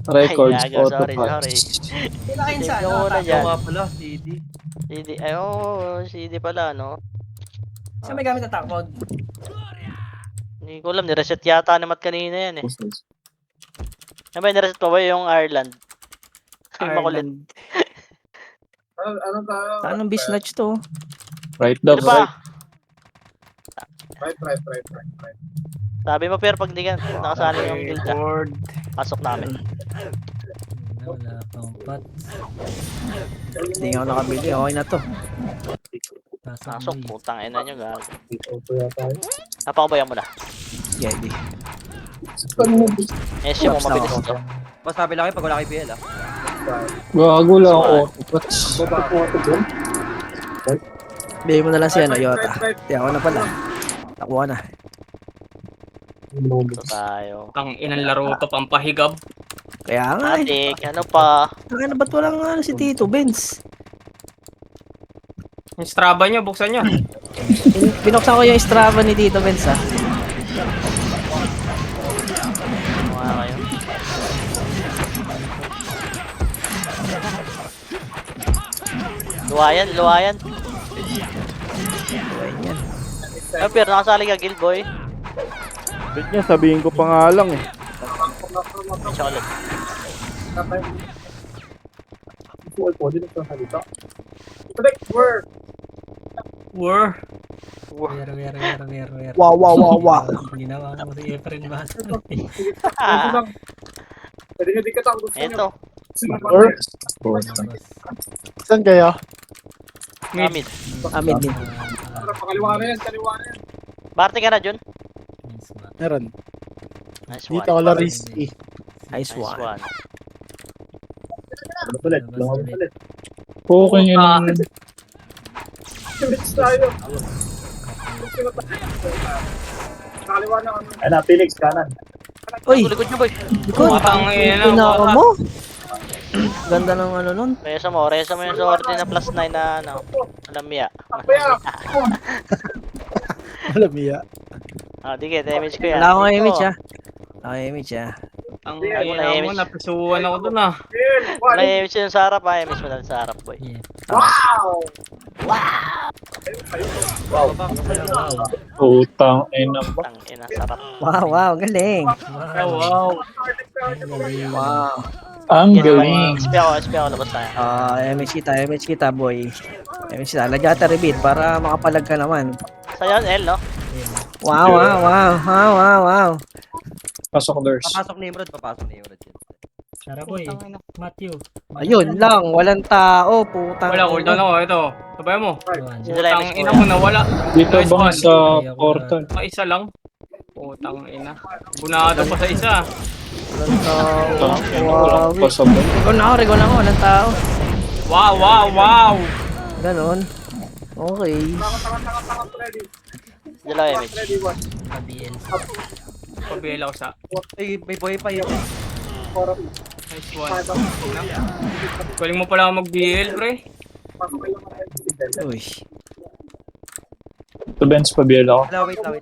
Records, Ay, gago, sorry. Kailangan sa Save ano, nyo muna tato. dyan. Nga pala, CD. CD, ay, oo, CD pala, no? Siya may gamit na tack mode. Hindi ko alam, nireset yata ni Matt kanina yan eh. Ano ba, nireset pa ba yung Ireland? Ay, makulit. Ano tayo? Saan ang bisnatch to? Right Ano dog, ba? right. Right. Sabi mo, pero pag di ka nakasali yung guild ka, Record. pasok namin. Wala pang pot. Hindi nga ako nakabili. Okay na to. Pasok, putang ina nyo, gago. Napakabayan mo na. Yeah, di. Esyo mo, mabilis to. Boss, sabi lang kayo pag wala kayo PL ah. Gago lang ako. What's... Bigay mo na lang si ano, Yota. Di ako na pala. Nakuha na. Ito tayo. Ang inang laro to, pampahigab. Kaya nga eh. Atik, ano pa? Ano ba't walang ano, si Tito Benz? Yung Strava nyo, buksan nyo. Binuksan ko yung Strava ni Tito Benz ah. Mga kayo. Luwayan. Ayun yan. Ay, pero nakasali ka, guild boy. Ba't niya, sabihin ko pa nga lang eh. Chocolate. War. Wow. Ginawa ko si Efren ba? Ah, Pwede ka gusto nyo. ito. Saan kayo? Gamit. Amin din. Pakaliwa na yan. Barte ka na, Jun. Meron. Nice one. Dito ako Lariski. Nice Nice one. one. Okay yun. Phoenix tayo. Pakaliwa na kami. Ay na, Phoenix, kanan. Uy! Likod nyo, boy. Likod! Matang ina. Pinako mo? Ganda ng ano nun. Resa mo yung sword na +9 na ano. Alamya. Alam niya. Ah, dige, damage ko yan. Wala akong Dito. image ah. Wala akong image ah. Ang Ay, ina mo, napisuan ako dun ah. Wala image yung sa harap, ah. Image mo lang sa harap, boy. Utang ina ba? Tang ina, sarap. Wow, galing. Oh, wow. Wow. Ang Yes, galing. SP ako, labas tayo. MH kita boy. MH kita. Lagyan ka repeat para makapalag ka naman. Sa'yo, L, no? Wow. Pasok doors. Papasok ni Imrod. Tara boy. Matthew. Ayun lang, walang tao, putang. Wala, cooldown ako. Ito. Sabay mo. Sino lang Putang image ina ko mo, yan? nawala. Dito Nice ba one. sa portal? Isa lang. Putang ina. Bunado pa sa isa. Walang tao. Utang ina, walang pasabay. Rigon ako, walang tao. Wow. Ganon. Okay. Sino lang image? Pabila ko sa. Ay, may boy pa yun. Nice one. Galing mo pala mag-BL, pre. Uy. To bench pa biel ako. Wait lang.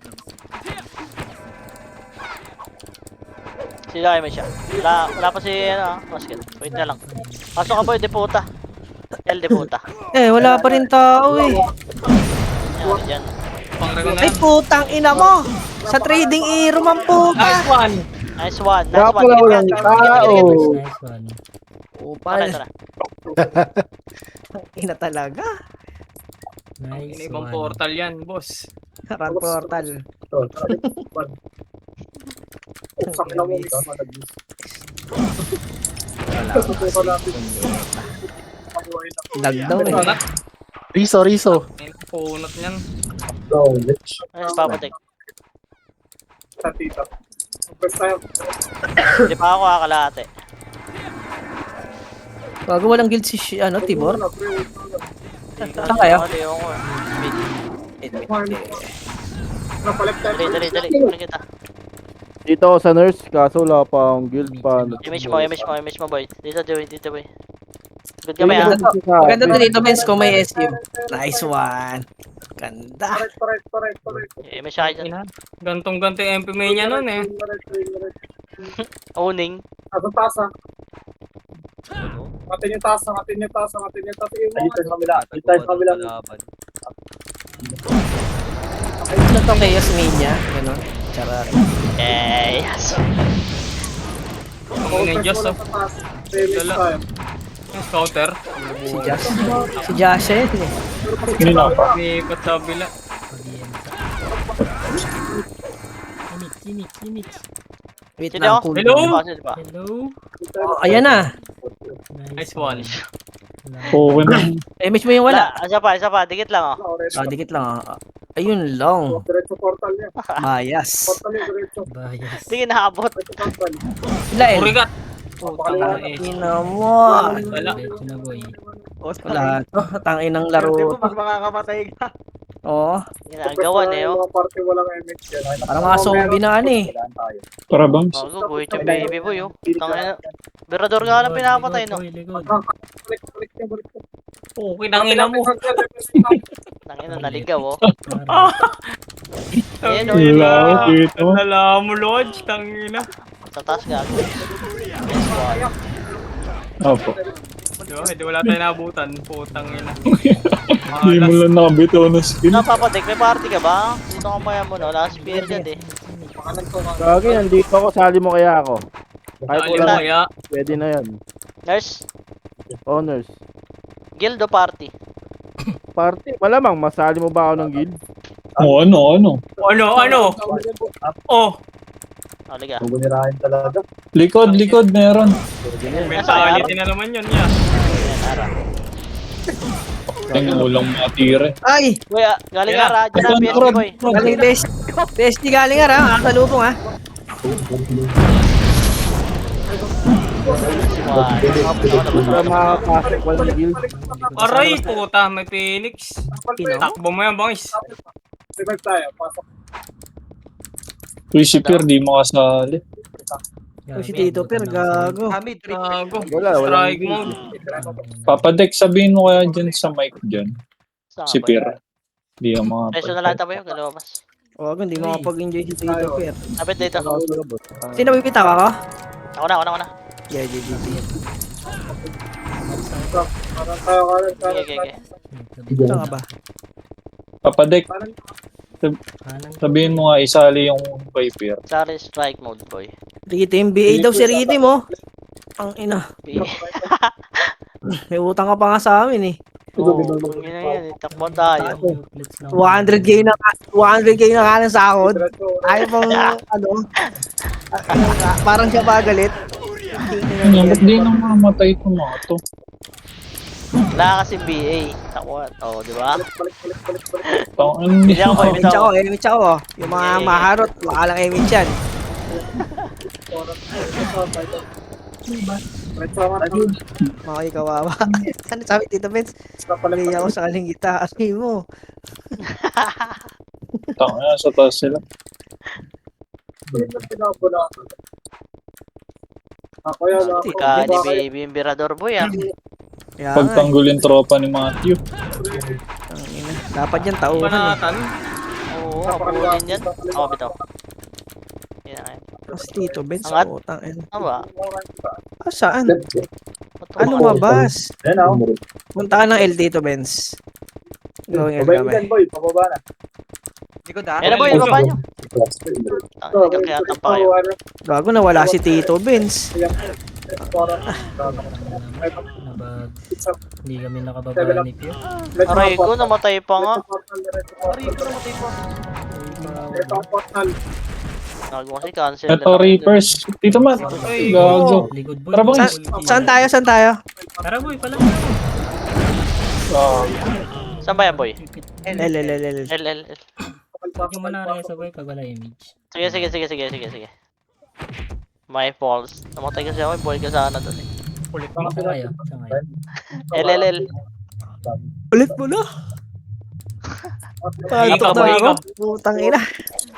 Sino lang image siya? Wala pa si, ano, basket. Wait na lang. Pasok ka, boy, deputa. L, deputa. Wala pa rin tao eh. Yan, dyan. Pang-regon na Ay, yan. putang ina mo! Sa trading hero man puta! Nice one. Nice one. Kaya Gilid walang yan. tao. Upal. Tara. Ina talaga. Ina ibang portal yan, boss. Karat portal. Dagdaw eh. Punat. Riso. May punot niyan. Ay, papatik. Sa tita. First time. Hindi pa ako kakalate. Bago walang guild si Tibor. Saan kayo? Dali. Kunin kita. Dito ako sa nurse, kaso wala pa akong guild pa. Image mo, boy. Dito, boy. Good kami, ah. Maganda to dito, Benz, kung may SU. Nice one. Ganda. Correct. Image siya dyan. Ina. Gantong-ganto yung MP Mania nun eh. Owning. Asa taas ha. Angatin yung taas, angatin yung taas, angatin yung taas. Dito sa kabila. Dito tayo sa kabila. Ano tong Chaos Mania? Ganon. Charot. Yes. Ang Diyos, oh. Dala. Yung scouter. Si Josh. Si Josh eh. Hindi na pa. Lipat sa bila. Wait Sino? lang, cool. Hello? Sino ba? Oh, ayan na. Nice one. Okay na. Image mo yung wala. Isa pa. Dikit lang, oh. Ah, dikit lang. Ayun lang. Diretso portal niya. Bias. Portal niya, diretso. Hindi kinaabot. Portal. Wala eh. Urigat. Pakaliwa na. Ina mo. Wala. Wala to. Tangin ng laro to. Pag makakamatay ka. Oo. Ginagawan eh, oh. Mga party walang MX yan. Parang mga zombie na ano eh. Para bang? Bago, guhit yung baby boy, oh. Tangina. Berador ka lang pinapatay, no? Balik niya, balik niya. Okay, nangina mo. Tangina, naligaw, oh. Ayan, oh, Wala ako dito. Nala mo, Lodge. Tangina. Sa taas gago. Opo. Diba? Hindi wala tayo nabutan. Putang ina. Hindi mo lang nakabito ng skin. Napapatik, may party ka ba? Dito ka maya mo, no? Last period, eh. Gagi, nandito ako. Sali mo kaya ako. Kahit Sali wala, mo kaya. pwede na yan. Nurse, Honors. guild o party? Party. Malamang, masali mo ba ako ng guild? O ano? Ano? Oh, O, liga. Likod, meron. mentality na naman yun, ya. Ayan, ara. Ang ulang matire. Ay! Kuya, galing Yan ara. Diyan na, PSG boy. Galing best. Best galing nga ha. Nakasalubong ha. Para makakapasok walang guild. Aray, puta. May Phoenix. Takbo mo yan, bangis. Revive tayo, pasok. Crucifer, di makasali. O si Tito Per, gago. Hamid, Gago. Wala, Strike walang mode. Papadek, sabihin mo kaya dyan sa mic dyan. Saan Si ba? Pir. Di ang mga Preso na lang tayo yung kalabas. Wag, hindi makapag-enjoy si Tito Per. Kapit dito. Sino bibitaw ako? Ako na. Yeah, GGT. Parang tayo ka rin. Okay. Saan ka ba? Papadek, sabihin mo nga isali yung Viper. Sorry, strike mode boy. Ritim, BA daw si Ritim mo. Ang ina. May utang ka pa nga sa amin eh. Oo, kung yun na yan, takbo tayo. 200k na nga ng sakod. Ayaw pang ano. Parang siya pagalit. Ano, ba't di nang mamatay itong mga to? Wala kasi BA. Takbo, oh, di ba? Ano Hindi ako boy, Image ako, bitaw. image ako. Yung mga maharot, baka lang image yan. Mga kawawa. Ano sabi Tito Benz? Pagay ako sa kaling gita. Asmi mo. Tanga, sa taas sila. Ako yan. Tika ni baby yung Berador boy, ah. Kaya nga. Pagtanggulin tropa ni Matthew. Ang ina. Dapat yan tauhan eh. Panatan. Oo, kapulin yan. Ako, bitaw. Yan na yan. Mas Tito Benz. Angat. Utang. Ano ba? Ah, saan? Ba't Ano tumakbo? mabas? Punta ka ng L Tito Benz. Going L kami. Likod ha. Yan na boy, baba nyo. Tangin, kaya tampa kayo. Gago na wala si Tito Benz. Hindi kami nakababa ni Pio. Aray ko, namatay pa nga. Ito ang portal. Nagawa kasi cancel. Ito, Reapers. Tito Matt. Gago. Ligod boy. Tara, boy. Saan tayo? Tara boy pala. Saan ba yan boy? L. L. Yung manara sa boy pag wala image. Sige. My faults. Namatay kasi ako, boy ka sana doon eh. Saan kayo? L. Ulit mo na. Ikaw, boy, ikaw. Putang ina.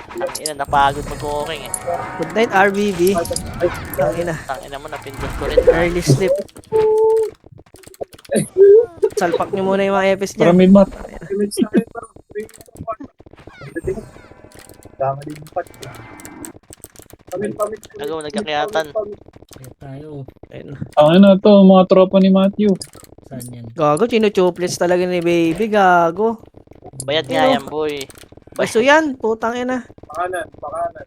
Tangina, napagod mag-cooking eh. Good night RBB. Putang ina. Tangina mo, napindot ko rin. Early sleep. Salpak nyo muna yung mga EPS Para niya. may mat. Nagawa, nagkakayatan. Kaya tayo. Ayun Ang na to, mga tropa ni Matthew. Saan yan? Gago, chino-chuplets talaga ni baby. Gago. Bayad nga yan, boy. Baso yan. Putang ina. Pakanan, pakanan.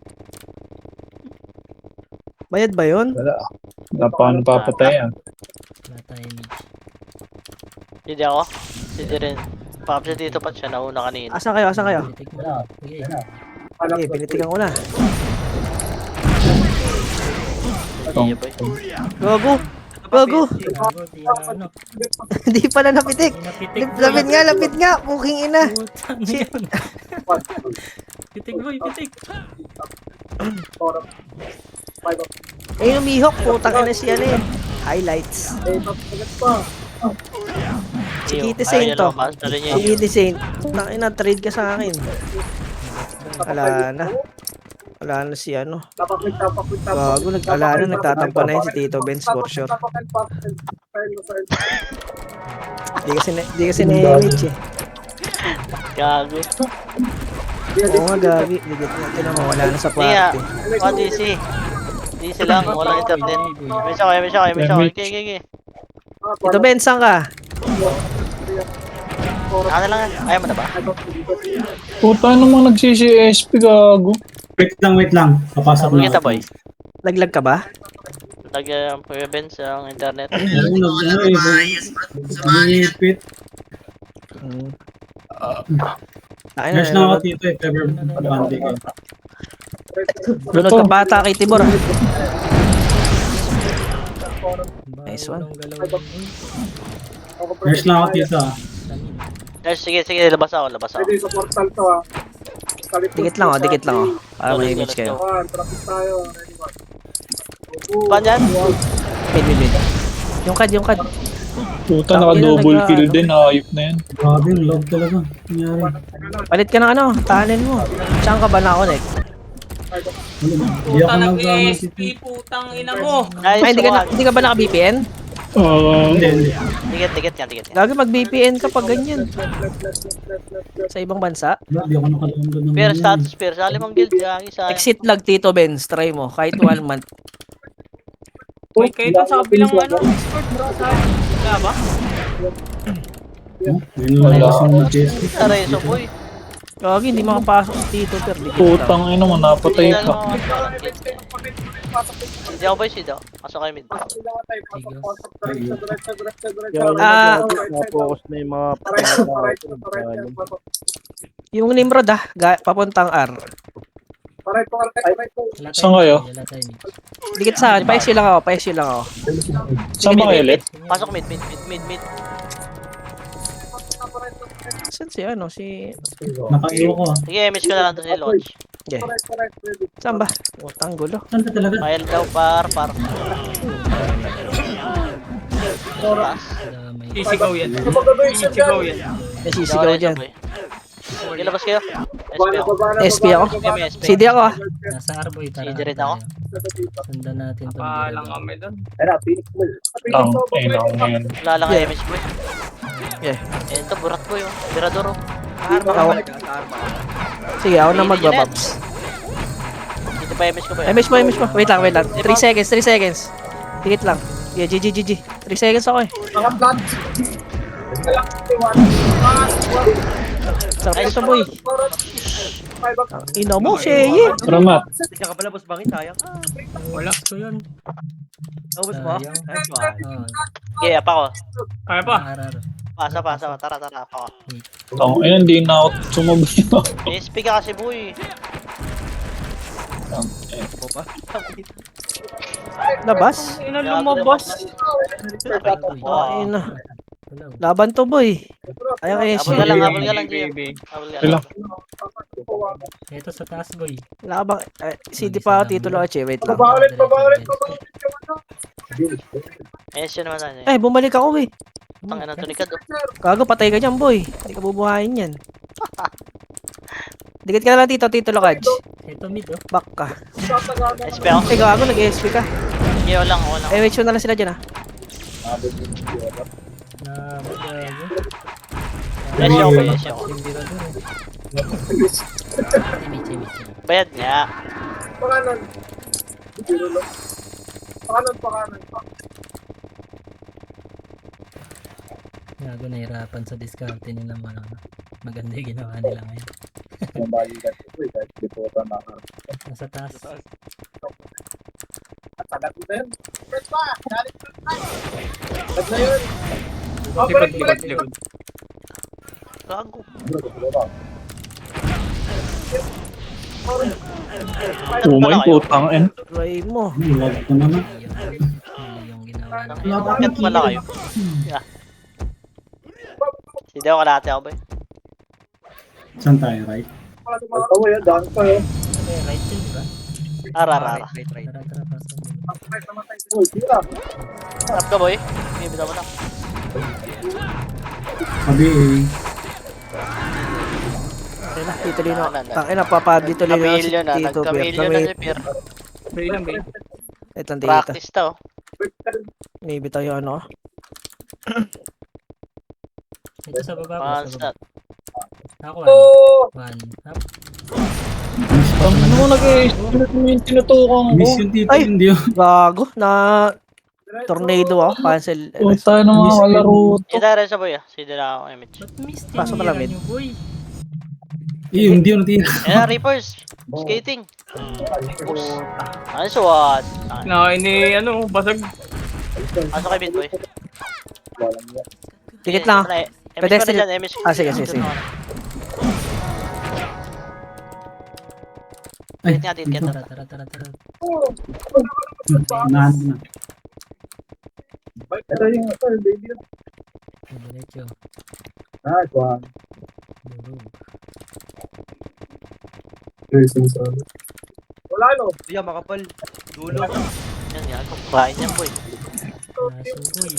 Bayad ba yun? Wala. Wala pa akong papatayan. Wala tayo Mitch. Hindi ako. Hindi rin. Pakapsa dito pa siya, nauna kanina. Asan kayo? Asan kayo? Titik mo. Sige. Anak Okay, ko. pinitigan ko na. Hindi, boy. Gago. Gago. Gago, di na ano. Hindi pala napitik. Napitik mo. Lapit nga. Puking ina. Putang na Shit. yun. Pitik boy, pitik. Ayun, umihok. Putang ina siya na eh. Highlights. Si Kitty Saint to. Si Kitty Saint. Putang ina, trade ka sa akin. Wala na. Wala na si ano. Gago, wala na. Nagtatampo na yun si Tito Benz for sure. Di kasi na-image eh. Gago. Oo nga, gagi. Digit natin naman. Wala na sa Hindi nga. party. DC. DC lang, walang internet. May siya kayo. Okay. Tito Benz, saan ka? Ano lang yan? Ayaw mo na ba? Puta namang nagsisi-SP, gago. Wait lang. Papasok Sabi kita, boy. Naglag ka ba? Nag-prevent sa internet. Ay, na, dito eh. Ever bandi ka. lunod ka bata kay Tibor. Nice one. Nurse lang ako dito ah. Sige, labas ako. Pwede sa portal to ah. Dikit lang oh. Para may image kayo. Traffic tayo. Ready ba? Saan yan? Mid. Yung kad. Puta, naka-double kill din. Ayop na yan. Grabe, yung log talaga. Nangyari. Palit ka ng ano, tahanin mo. Saan ka ba na-connect? Hindi Puta, ako nag-ASP, putang ina mo. Ay, hindi ka ba naka-VPN? Hindi. Dikit yan. Lagi mag-VPN ka pag ganyan. Sa ibang bansa. Hindi ako nakalamdan ng Pero status, sa limang guild, gagi sa... Exit lag Tito Benz, try mo. Kahit 1 month. Uy, kayo doon sa kabilang ano, Discord bro. Wala ba? Yun lang kasi ng GSP. Tareso, boy. Lagi, hindi makapasok si Tito Per. Putang ina mo, napatay ka. Hindi ako boy, Sido. Pasok kayo mid. Focus na yung mga Yung Nimrod papuntang R. Wala tayo Saan kayo? Mitch. Wala tayo Mitch. Dikit sa akin, pa-SU lang ako. Saan ba kayo ulit? Pasok mid. Saan si ano, si... Nakaiwa ko ah. Sige, image ko na lang to si Lodge. Yeah. Saan ba? Utang gulo. Saan ka talaga? File daw, par. Taas. Wala may... Sisigaw yan. May sisigaw dyan. Sige, labas kayo. SP ako. SP ako? May SP. CD ako ah. Nasa Arboy, tara. Sige, rin ako. Sundan natin to. Palang kami doon. Ang ina mo yan. Wala lang ang image boy. Yeah. Ito, burat boy. Tirador. Ako. Sige, ako na magbabaps. Dito pa image ko ba? Image mo. Wait lang. 3 seconds. Dikit lang. Yeah, GG. 3 seconds ako eh. Sarap ito boy. Ino mo, Sheye. Ramat. Hindi ka pala boss bangin, sayang. Wala. Gusto yun. Ubus mo? Sayang. Nice one. Oh, Okay, apa ko. Kaya pa. arar. Pasa. Tara, apa ko. Ang ina, hindi na ako sumabay. SP ka kasi boy. Labas. Ina lumabas. Ay na. Laban to boy. Ayaw kay Habol ka lang, Gio. Baby. Habol ka Wala. lang. Ito sa taas boy. Labang, CD pa ako titulo at wait lang. Babaulit. Ayos yun naman na. Bumalik ako eh. Tangin ng tunikad. Gago, patay ka dyan boy. Hindi ka bubuhayin yan. Dikit ka na lang titulo Kaj. Ito mid oh. Back ka. SP ako. Gago, nag-ESP ka. Gio lang. Wait na lang sila dyan ah. Na magago. Yes, ako. Hindi ba doon eh. Mitch. Bayad niya. Pakanan. Gago, nahirapan sa diskarte nila mga maganda yung ginawa nila ngayon. Nasa taas. Likod. Gago. Umay, putang en. Try mo. Huwag ko naman. Yung ginawa nila. Wala pa Bakit pala kayo? Yeah. Hindi ako kalahati ako ba? Saan tayo, right? Okay, right yun, diba? Ara. Right. Tara, pasok mo. Tap ka boy. May bitaw mo na. Sabi Ayun na, Tito Lino. Wala na. Tangin na, papa Tito Lino. Nagkamilyon na. Tito Pier. Nagkamilyon na si Pier. Bay lang, bay. Itong dito. Practice to. May bitaw yung ano. Ito sa baba po, One sa shot. baba. Ako, one. Up. Ang ano mo nag-i-estimate mo yung tinutukan ko. miss yung tito, Ay! hindi yun. Gago, na tornado ako. Cancel. Puta ng mga kalaro to. Hindi rin sa boy ah. Sige na ako image. Ba't miss Pasok ka lang, tinira mid. niyo, boy? Hindi yun natira. Ayan, Reapers. Skating. Ano suwat? Na ini ano, basag. Pasok kay mid boy. Dikit lang. Pwede Pwede ko na dyan, MH. Ah, sige. Ay, Tingnan natin, dito. Tara. Unahan ko na. Diretso. Durog. Diyan, makapal. Dulo. Yan. Kumain yan boy. Kaso, boy.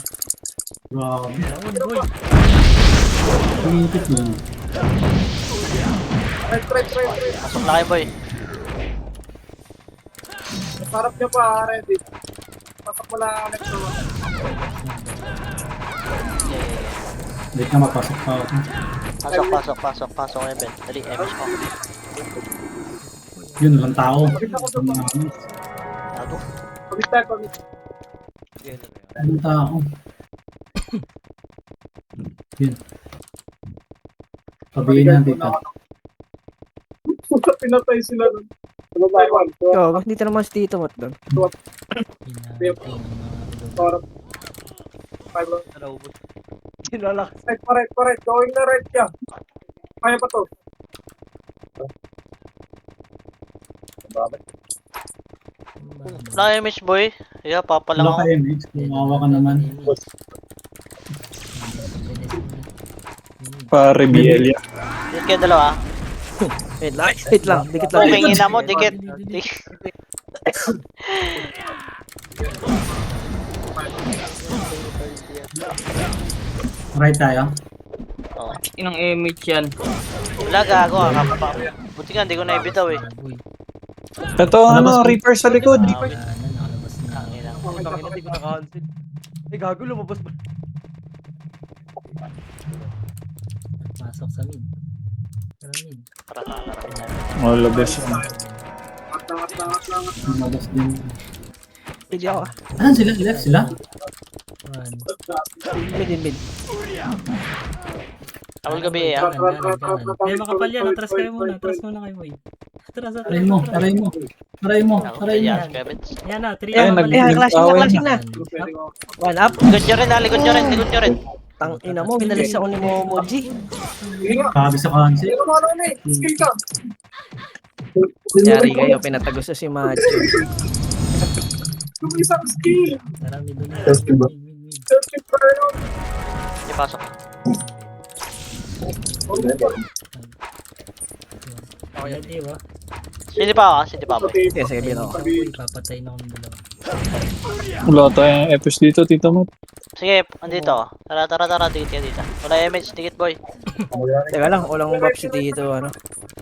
Grabe. Laon, boy. Pinipit lang. Pasok na kayo boy. Yeah. Wait na, mapasok pa ako. Pasok kay Ben. Dali, MH ko. Yun, walang tao. Gago. Walang tao. Yun. Sabihin na dito. Gago, dito naman si Tito Mat doon. Hinahantin ang mga ulog. Nalaubos. Sinalak. Wala MH boy. Yeah, papalang Wala ako. ka image. Kumawa ka naman. Pare Bielia. Dikit kayo dalawa. Wait lang. Dikit lang. Pumingin na mo, dikit. Right tayo. Oh. Inang MH yan. Wala gago ah. Buti nga, hindi ko naibitaw eh. Boy. Ito ano, Reaper sa likod. Nakalabas na. Tangina. Putang ina, di ko na-cancel. Eh, gago, lumabas ba? Pasok sa mid. Tara, mid. Tara. Oh, labas yun. Lumabas din. Pili ako. Ayan sila? Ilan sila? One. Mid. Awal gabi eh ah. Dahan. Eh, makapal yan. Atras kayo muna kayo, boy. Atras. Aray mo. Yes, Kevins. Yan na, 3 Ay, clashing na. One up. Likod nyo rin ah, likod nyo rin. Tang ina mo, minalis ako ni Momoji. Sabi sa cancel. Yari kayo, pinatagos na si Macho. Tara, mid ulit. Mid. Hindi pasok. Ready, wa? Sindi pa boy. Sige, bino ako. Boy, papatay na akong dalawa. Wala tayong FS dito, Tito Mat. Sige, andito ako. Tara, dikit dito. Wala MH, dikit boy. Teka lang, walang buff si Tito, ano.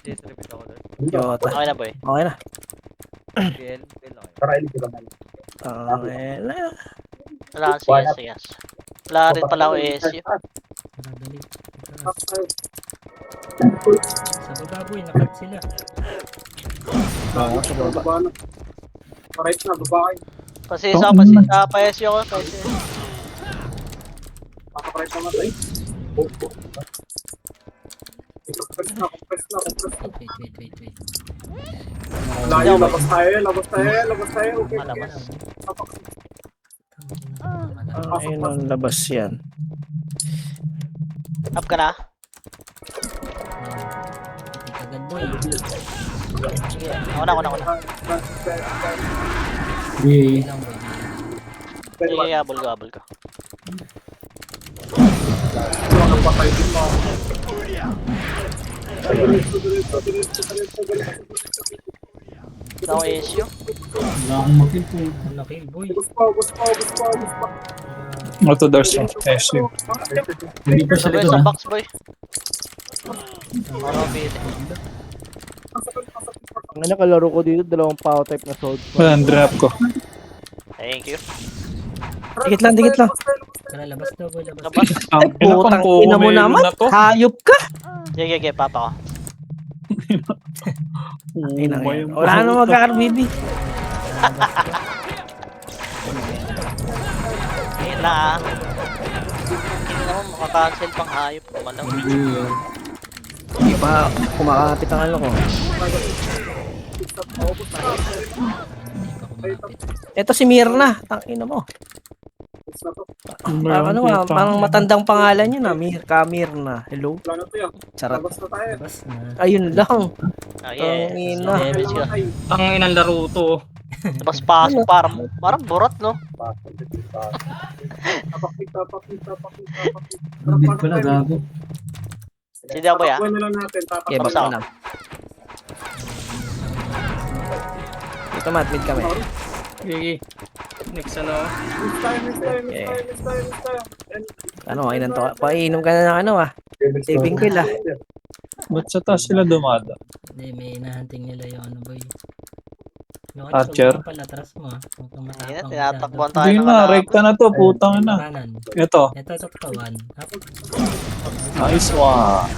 Yes, repeat ako doon. Jota. Okay na boy. Okay na. PL lang. Okay na. Wala kang CS. Wala rin pala ako ASU. Tara, dali. Sa baba, boy, nakat sila. Kasi sa pa-SU ako. Wait. Layo, labas tayo. Malabas. Ayun ang labas yan. Up ka na? Agad boy. Sige, ako na. Di. Lang boy. Sige, abol ka. Ako issue. Wala akong makill po. Wala kill boy. Autodars yung SU. Hindi pa siya Boy, likod sa ha. box boy. Ano pili? Ang nakalaro ko dito, dalawang power type na sword. Walang drop ko. Thank you. Dikit lang. Tara, labas daw boy, labas. Labas. Ay, putang ina mo naman. Hayop ka. Sige, papa ko. Ina yan. Wala na magkakarbibig. Ayun na. Hindi naman makakancel pang hayop. Kumalaw. Hindi pa kumakapit ang ano ko. Ito si Mirna. Tangina mo. Parang matandang pangalan yun ah. Mirna. Hello? Charot. Labas na. Ayun lang. Ah, yeah. Tangina. Damage ka. Ang inang laro to. Tapos pasok, parang burat, no? Mid pala, gago. Hindi ako ya. Okay, Tapos baka ako. na. Ito mid kami. Sige. Next ano. Okay. Ano, kainan to? Painom ka na ng ano ah. Saving kill ah. Ba't sa taas sila dumada? Hindi, may hinahunting nila yung ano boy. Yung Archer? huwag kang palatras mo ah. Huwag kang Ayun, matapang tinatakbuhan masyado. tayo Hindi ng na, alam. rekta na to, putang na. Kanan. Ito, Ito kawan. Up. nice one.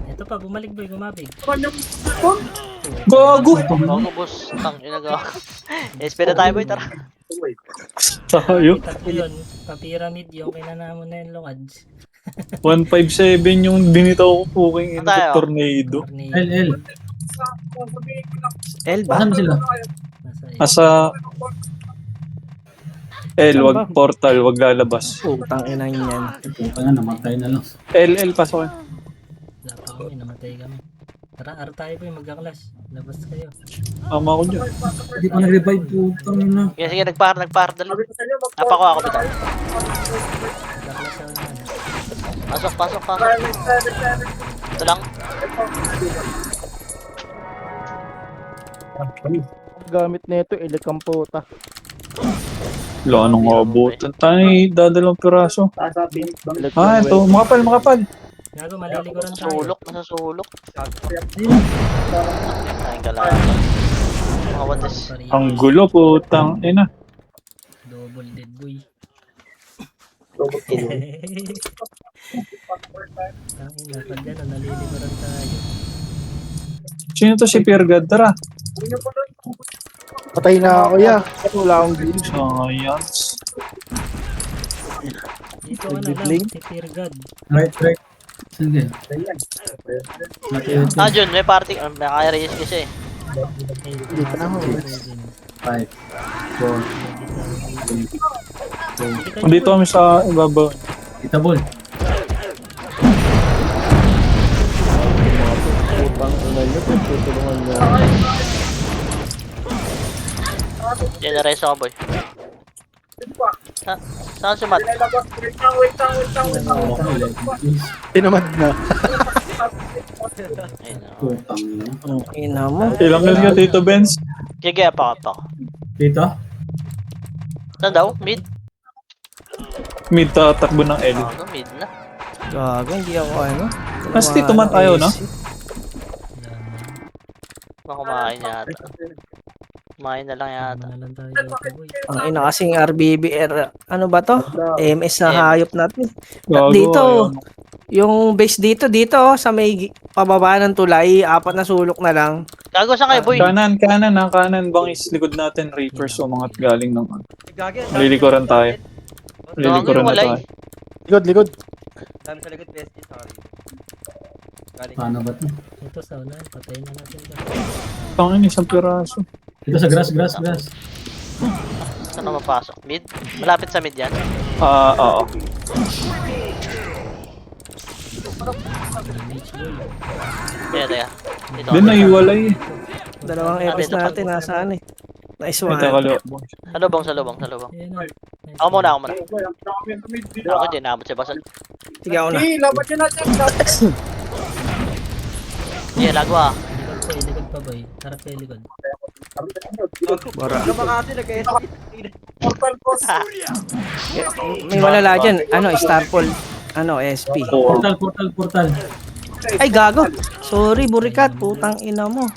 Ito pa, bumalik boy, gumabig. Gago! Bago boss, inagawa ko. SP na tayo boy, tara. Tayo. Tatlo yun, pa-pyramid yung kinanamon na yung lokads. 157 yung binitaw ko puking Ano tayo? tornado. L. L ba? Saan sila? Nasa Asa L, wag portal, wag lalabas. Putang ina yan. Puta na, namatay na lang. L, pasok. wala pa kami, namatay kami. Tara, tayo boy, magkaklas. Labas kayo. Tama ko dyan. Hindi pa nag-revive, putang na. Sige, nagpar, dali. Napako ako bitaw. Magkaklas ako naman. Pasok. Ito lang. Gamit nito, ilikang puta. Wala nang abutan. Tayo, dadalawang piraso. Ah, ito, makapal. Gago, maliliguran tayo. Nasa sulok. Ay, kalaban. Mga watis. Ang gulo, putang ina. Double dead boy. Tangina, pag gano'n, naliliguran tayo. Sino to si Pierre God? Tara. Patay na ako, ya. Wala akong gilid. Science. Dito ka na lang, si Fear God. Right. Sige. Ah, Jun, may party. May kaya-raise kasi eh. Dito na ako. 5, 4, Dito kami sa ibabaw. itabol. Putang ina nyo, tutulungan nyo. Generation ako boy. Saan si Matt? Tinamad na. Ayun, oh. Putang na. Ina mo. Ilang yun ka, Tito Benz? Sige, pa. Dito? Saan daw? Mid? Mid tatakbo ng L. Ano, mid na. Gago, hindi ako ano. Mas dito man tayo, no? Baka kumain yata. Kumain na lang yata. Wala lang tayo dito boy. Ang ina kasing RBBR, ano ba to? MS na hayop natin. At Gago, dito, ayun. yung base dito oh, sa may pababa ng tulay, 4 na sulok na lang. Gago saan kayo boy? Kanan, bangis, likod natin, Reapers, umangat galing ng Gagi, Lilikuran tayo. Gago yung na walay. tayo. Likod. Dami sa likod, PSG sa rito. Galing. Paano ba to? Ito sa ulan, patayin na natin ito. Tangin, isang piraso. Dito sa grass. Saan na mapasok? Mid? Malapit sa mid yan. Oo. Teka. Dito. Doon naiwalay. Dalawang epis natin, nasaan eh. Nice one. Ito kalo. Sa lubong. Ayan na. Nice Ako muna. one. Ako din, naabot si Basal. Sige ako na. Sige, lagwa. Likod pa boy. Harap kayo likod. Bora. Ano ba kasi nag-SP? May malala dyan. Starpol. SP. Portal. Ay, gago. Sorry, Burikat. Putang ina mo.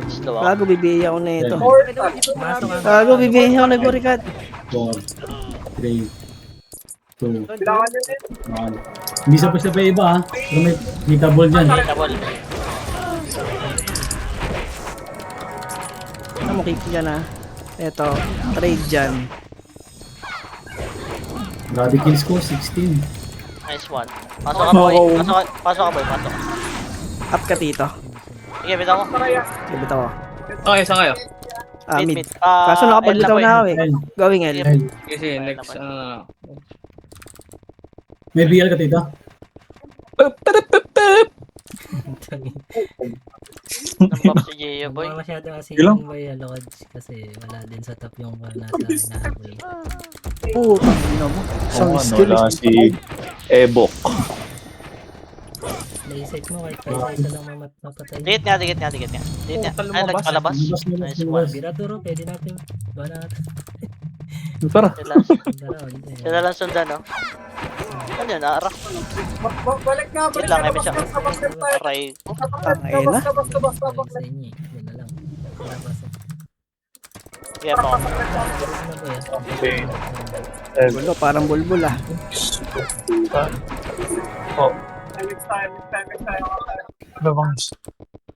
Slow ako. Gago, bibigyan ako na ito. Pasok ka. Gago, bibigyan ako na Burikat. 4, 3, 2, 1. Hindi sabay iba ha. Pero may hitable dyan. Double. Ano mo kick dyan ha? Ito, trade dyan. Grabe kills ko, 16. Nice one. Pasok ka boy. Pasok ka. Up ka, Tito. Sige, bitaw mo. Bibitaw ako. Okay, saan kayo? Mid. Kaso nakapagitaw na ako eh. Going L. Kasi next, May BL ka dito? Nambap si Gio boy. Huwag masyado kasi Ilang? yung boy Lods kasi wala din sa top yung nasa inahabol. Putang ina mo. Isang skill. Wala si Ebok. Naisip mo kahit isa lang mapatay. Dikit nga. Dikit nga. Ay, nagpalabas. Nice one. Biraduro, pwede natin. Banat. Tara. Sila lang sundan, no? Ano yun, naara? Wait lang, may siya. Aray. Ayun na. Sa inyo eh. Yun na lang. Labas. Sige pa ako. Na boy. Okay. Bulo, parang bulbul ah.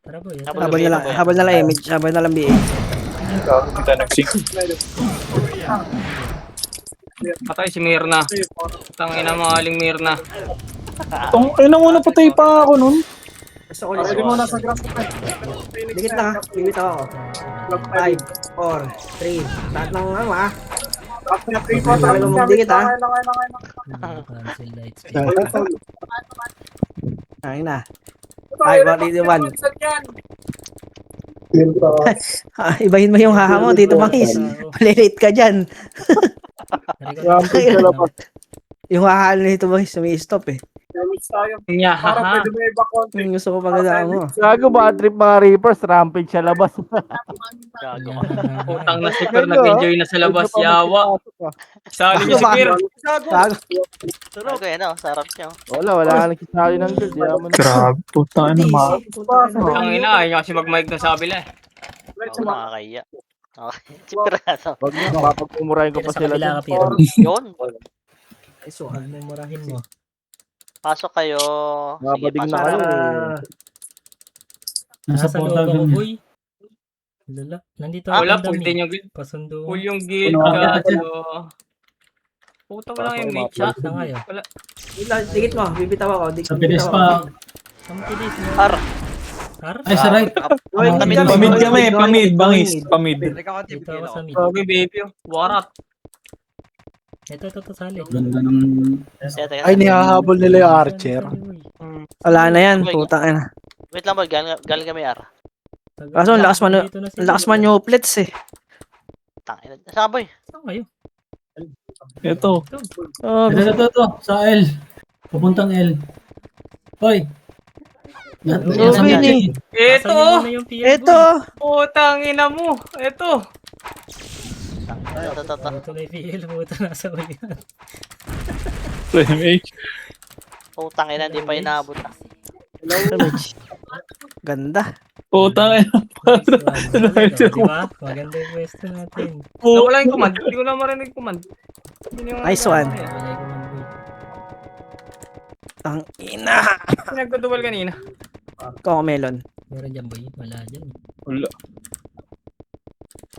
Tara boy. Habol na lang image. Habol na lang BA. Kita nagsing. patay si Mirna. Tangina mo, aling Mirna. Ina mo, napatay pa ako nun. Gusto ko dito muna sa graph. Dikit lang ha. Bibitaw ako. 5, 4, 3. Lahat ng ano ha. Sabi mo dikit ha. Cancel lights. Ayun na. 5, 1, 1. Ibahin mo yung haha mo dito, Mangis. Malilate ka dyan. Yung haha nito, Mangis, sumi-stop eh. Nya, haha. Yung gusto ko pagkadaan mo. Gago bad trip mga Reapers, rampage sa labas. Gago. Utang na si Per, nag-enjoy na sa labas, yawa. Sali niyo si Per. Gago. Gago yan, no? Sarap niyo. Wala ka nagsisali ng guild. Yaman. Grabe, puta na ma. Tangina, ayaw kasi mag-mic na sa kabila eh. Oo, nakakaya. Okay. Si Piraso. Wag mo, makapagpumurahin ko pa Sa sila. kabila ka, Piro. Yun. Huwag mo murahin mo. Pasok kayo. Sige, Nabading na pasok. kayo. Nasa Nasa portal loob ako, dun. boy. Lala. Nandito Wala, ang full dami. din yung guild. Pasundo. Full yung guild Puno ka. ka dyan. Puta mo lang yung mate siya. Saan kayo? Wala. Dikit mo, bibitaw ako. Sa pinis pa. Ang pilis mo. Ar. Har? Ay, sa right. Pamid kami, pamid, bangis, pamid. Dito ako sa mid. Grabe baby. Warat. Ito, sali. Ganda ng... Ay, nihahabol nila yung Archer. Wala na yan, putang ina. Wait lang, boy. Galing kami, Ar. Kaso, ang lakas man yung plets eh. Tangina. Saan ka, boy? Saan kayo? Ito. Oh, Ito. Sa L. Papuntang L. Hoy. Oh, Vinny. Ito. Ito. Putang ina mo. Ito. Ito. Ito na yung PL. Puta, nasa uli yan. Putang ina, hindi pa inaabot. Ganda. Puta na. Diba? Maganda yung pwesto natin. Wala yung command. Hindi ko na marinig command. Nice one. Wala yung command, boy. Ang ina. Nagduduwal kanina. Coco melon. Meron dyan, boy. Wala dyan. Wala.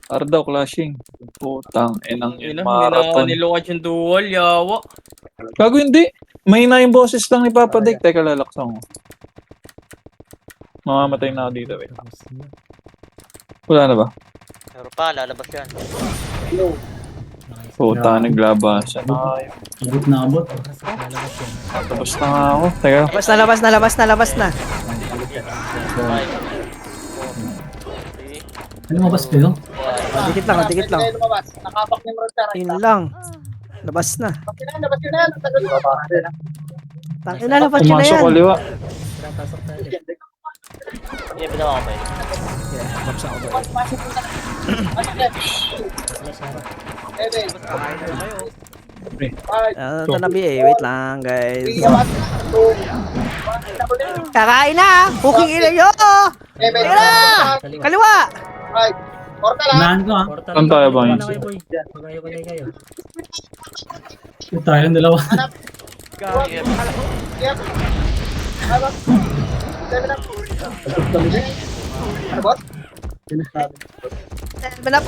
Ardaw, clashing. Putang, enang Ina, hindi na ako marathon. nilukad yung dual, yawa. Gago hindi. May na yung boses lang ni Papa Dick. Teka, lalaksan ko. Mamamatay na ako dito. Wait. Tapos na. Wala na ba? Pero pa, lalabas yan. Nice. Puta, naglabasan. Ay, Abot na abot. Tapos lalabas yan. tapos na nga ako. Teka. Labas na. Ano mabas kayo? Dikit lang. Nakapak ni Mortara. Yun lang. Labas na. Labas yun na yan. Tagal mo ba? Tangina, labas yun na Pumasok yan. kaliwa. Tara, pasok tayo. Hindi, bitaw ako ba eh. Labas ako ba? Flash harap. Ito na B eh. Wait lang, guys. Kakain na! Cooking ina nyo! Tira! Kaliwa! Unahan ko ha. Portal. Saan tayo ba, Wala Insi? kayo, boy. Pagayo-pagay kayo. Ito tayo ng dalawa. Manap!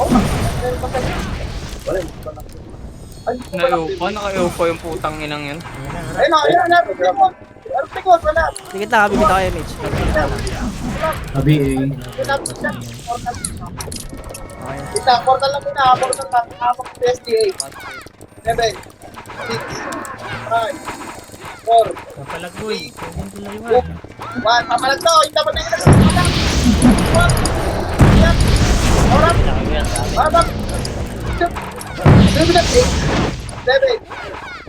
Naka-eupa yung putang inang yan. Dikit lang, bibitaw kayo, Mitch. Sabi eh. Portal lang muna. Portal lang. Hamak sa SDA. 7, 6, 5, 4, Kapalag, boy. Huwag ko layuan. 1. Pamalag to. Hindi pa na yun. Babak. 7,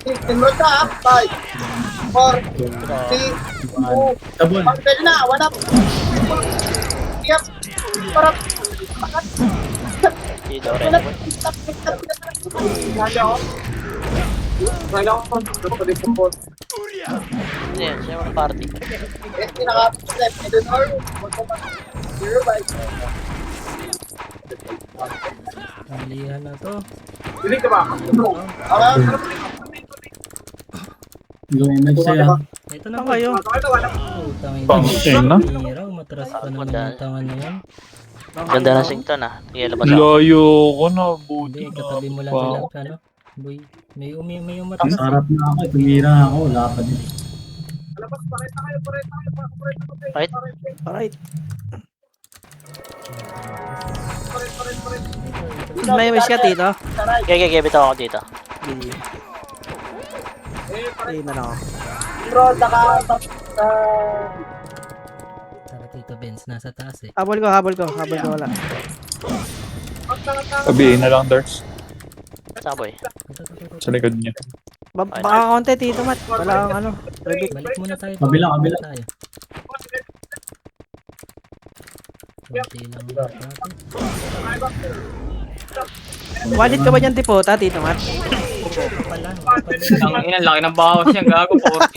6, Timrod ka ha. 5, 4, 3, 2, Tabon. pwede na. 1 up. Yep. Parap. Dito, red. Hindi yan, siya mga party. Pamilihan na to. Yung image sa'yo. Ito na, Saan boy. kayo? Putang ina. Pangin na. Hiraw, matras pa naman yung tangan na yan. Ganda na sington ah. Sige, labas ako. Layo ko na. Buti Hindi, na. katabi mo lang Pa. sila. Ano? Boy, may umatras. Sarap na ako. Tumira ako. Wala pa din. Right? Alright. May wish ka, Tito? Okay, bitaw ako dito. Hindi. Ayun na lang ako. Tara, Tito Benz, nasa taas eh. Habol ko, wala. Sabihin na lang, Darts. Saan boy? Sa likod niya. Baka konti, Tito Mat. Wala kang ano. Rebit. Balik muna tayo. Kabila. Tayo. Konti lang muna tayo. Wallet ka ba dyan, Tipota, Tito Mat? Pala. Ang ina, laki ng bawas yan, gago, 4K.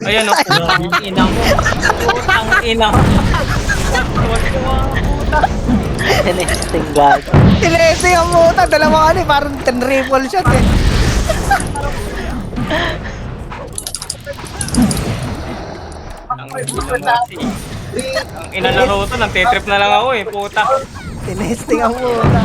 Ayan o, putang ina mo. Putang ina mo. Nesting god. Tinesi ang puta. Dalawa ano eh. Parang 10 rifle shot eh. Ang ina na roto, nang-tetrip na lang ako eh, puta. Tinesting ang puta.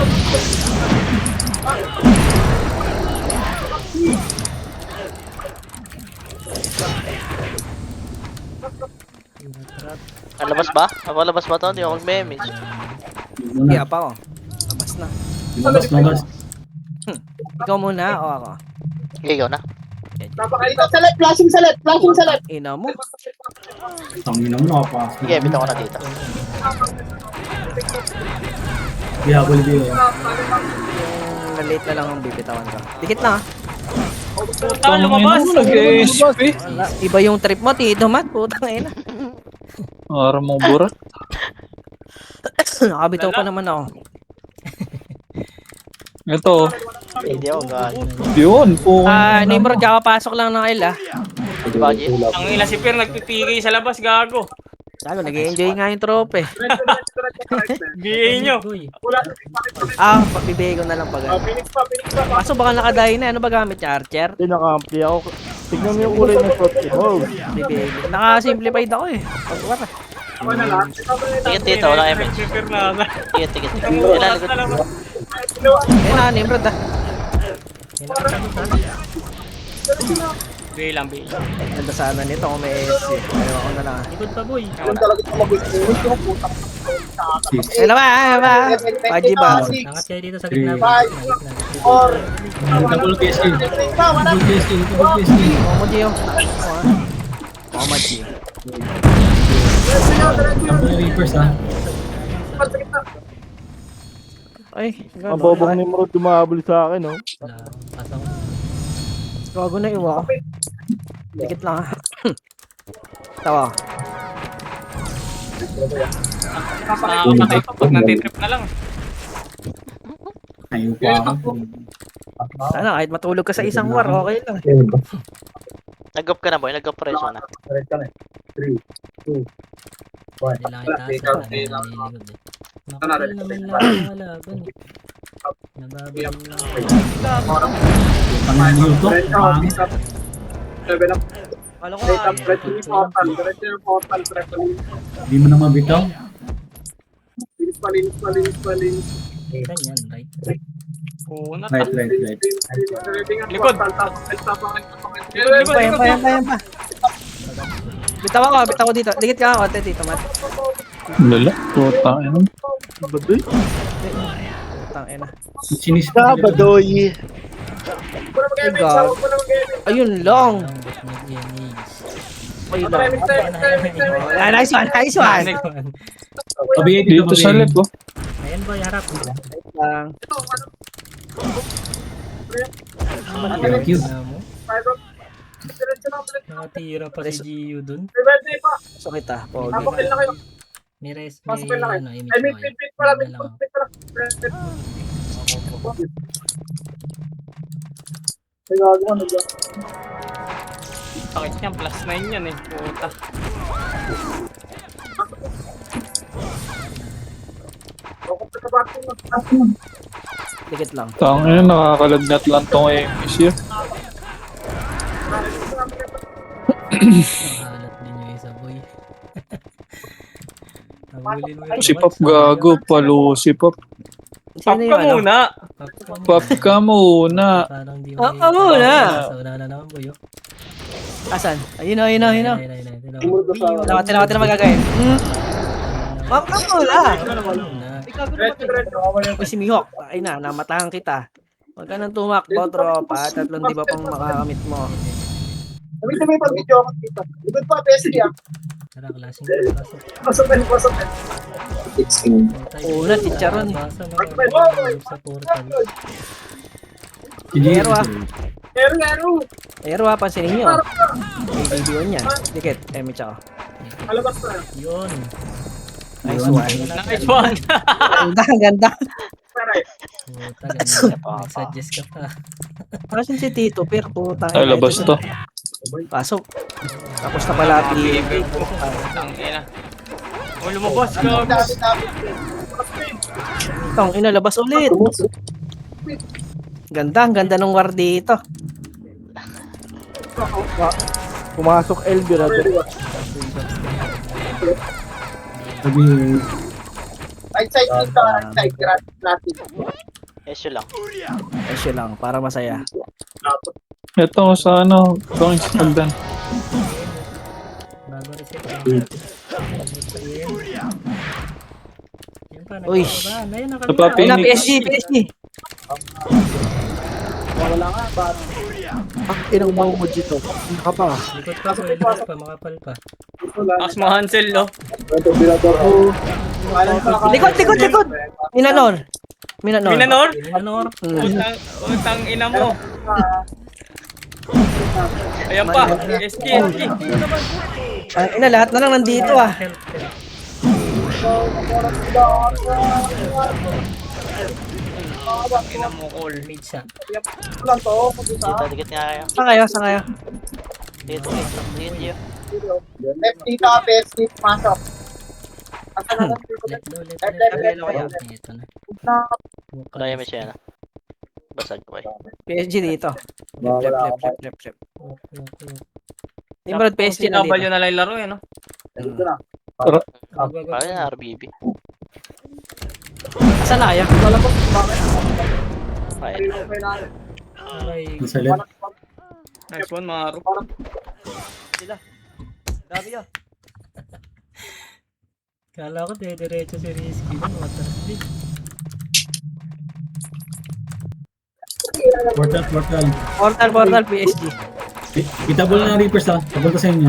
Labas ba? Labas ba to? Hindi ako mag-message. Muna. Kaya pa ako. Labas na. Labas. Ikaw muna o ako? Okay, ikaw na. Dito sa left. Flashing sa left. Ina mo. Tangina mo nakapasok. Sige, bitaw ko na dito. Kaya ako hindi. Yung na-late na lang ang bibitawan ko. Dikit na ah. Puta, lumabas. Nag-SP. Wala. Iba yung trip mo, Tito Mat. Putang ina. Araw mo burat. Nakabitaw pa naman ako. Ito. Hindi ako god. Yun. Po. Nimrod, kakapasok lang ng Ila. Budget? Ang ina si Pierre nagpipigay sa labas, gago. Lalo, nag-enjoy nga yung trope eh. Biyahin nyo. Boy, Bibigay ko na lang pag Kaso baka nakadahin na. Ano ba gamit niya? Archer? Hindi naka-ampli ako. Tignan mo yung kulay ng shot ko. Bibigay ko. Naka-simplified ako eh. Pagwara. Tikit dito, wala image. Si Pierre na. Tikit. Ilan likod? Ayun na, Nimrod ah. kinakasagot ha. Bay lang, bay. Ganda sana nito kung may SC. Ayaw ako na lang. Likod pa boy. Yung talaga ito mag-uwi. Yung putang Ayun na ba? Ayun ba? Paji ba? Angat kayo dito sa gitna. Five. Gitna, gitna. Or, Double PSG. wala. Double PSG. Double PSG. Momo Gio. Momo Gio. Double Reapers ha. Ay, Ang bobong ni Murod dumahabol sa akin, no? Wala. Pasok. gago na iwa ko. Dikit lang ha. Tawa. Nakakapag pag natitrip na lang. Ayaw pa ako. Sana kahit matulog ka sa isang war, okay lang. Nag-up ka na boy, nag-up preso na. 3, 2, 1. Hindi lang itaas. Hindi lang nililikod eh. Makapal naman lang ang malaban eh. Nababal lang. Tangan nyo to. Pangit. Kala ko Hindi mo na mabitaw. Ganyan, right? Oo, Right. Likod. Yan pa. Bitaw ko dito. Dikit ka ako, dito, Mat. Lala, puta. Ano? Baduy? Tang ina. Sinispa. Badoy. Ayun lang. Ang bus mag-engage. Ayun lang. Ah, nice one. Tabi dito sa left oh. Ayan boy, harap. Lang. Thank you. Ano mo? Nakatira pa si Gio dun. So kita. Pogi. May res, may ano, image mo kayo. Wala lang ako. Sakit niyan, plus 9 yan eh. Puta. Dikit lang. Tangin, nakakalagnat lang tong Amish yun. Nakahalat din yung isa boy. Nabulin mo yung Si Pop gago, palo si Pop. Pop Sino ka yung ano? muna. Pop ka muna. Parang di Oo, mo muna. Sa una na naman boy. Asan? Ayun na. Ayun. Tinawa magagawin. Ma'am ka muna. Uy, si Mihawk. Ay na, namatahan kita. Huwag ka nang tumakbo, tropa. 3 di ba pang makakamit mo? Sabi may pag-video ako dito. Likod pa, PSG ah. Tara, klaseng Pasok. Una, chicharon. Basa na sa portal. Pero ah. Pero. Pero pansinin nyo. May video niyan. Dikit. Emi tsaka. Alabas na. Yun. Nice one. Nice one. Ganda. Puta, nag-suggest ka pa. Parang si Tito, pero puta. Ay, labas to. Pasok. Tapos na pala Baby, tangina. Oh, lumabas ka. Tong inalabas ulit. Ganda, ang ganda ng war dito. Pumasok Elvira. Tabi. Right side dito, right side. Gratis. Esyo lang. Esyo lang, para masaya. Ito sa ano, going sagdan. Bago reset. Yan pa, Uy. nagkakabahan. Ayun, Ito pa, Ayun na, Phoenix. PSG. Inang mo dito. Naka pa. Likod pa boy, likod pa, makapal pa. Takas mo Hansel, no? Likod. Minanor. Minanor? Minanor. Utang ina mo. Ayan pa. SG. Ang ina, lahat na lang nandito ah. Ina mo, all. Mid siya. Dikit nga kayo. Saan kayo? Dito. Left dito, PSG. Pasok. Asa na lang dito. Left daw, left. Left. Ito na. Kaya may siya na. Basag ko eh. PSG dito. Left. Okay. Di ba PSG na W dito? na lang yung laro, eh, no? Dito na. Kaya na RBB. Saan na kayo? Wala ko. Bakit? Kaya. Okay na. Aray. Sa left. Nice one, Maro. Sila. Dami yun. Kala ko diretso si Rizky nun, matras din. Portal, portal. Portal, PSG. Itabol na ng Reapers ha. Tabol ko sa inyo.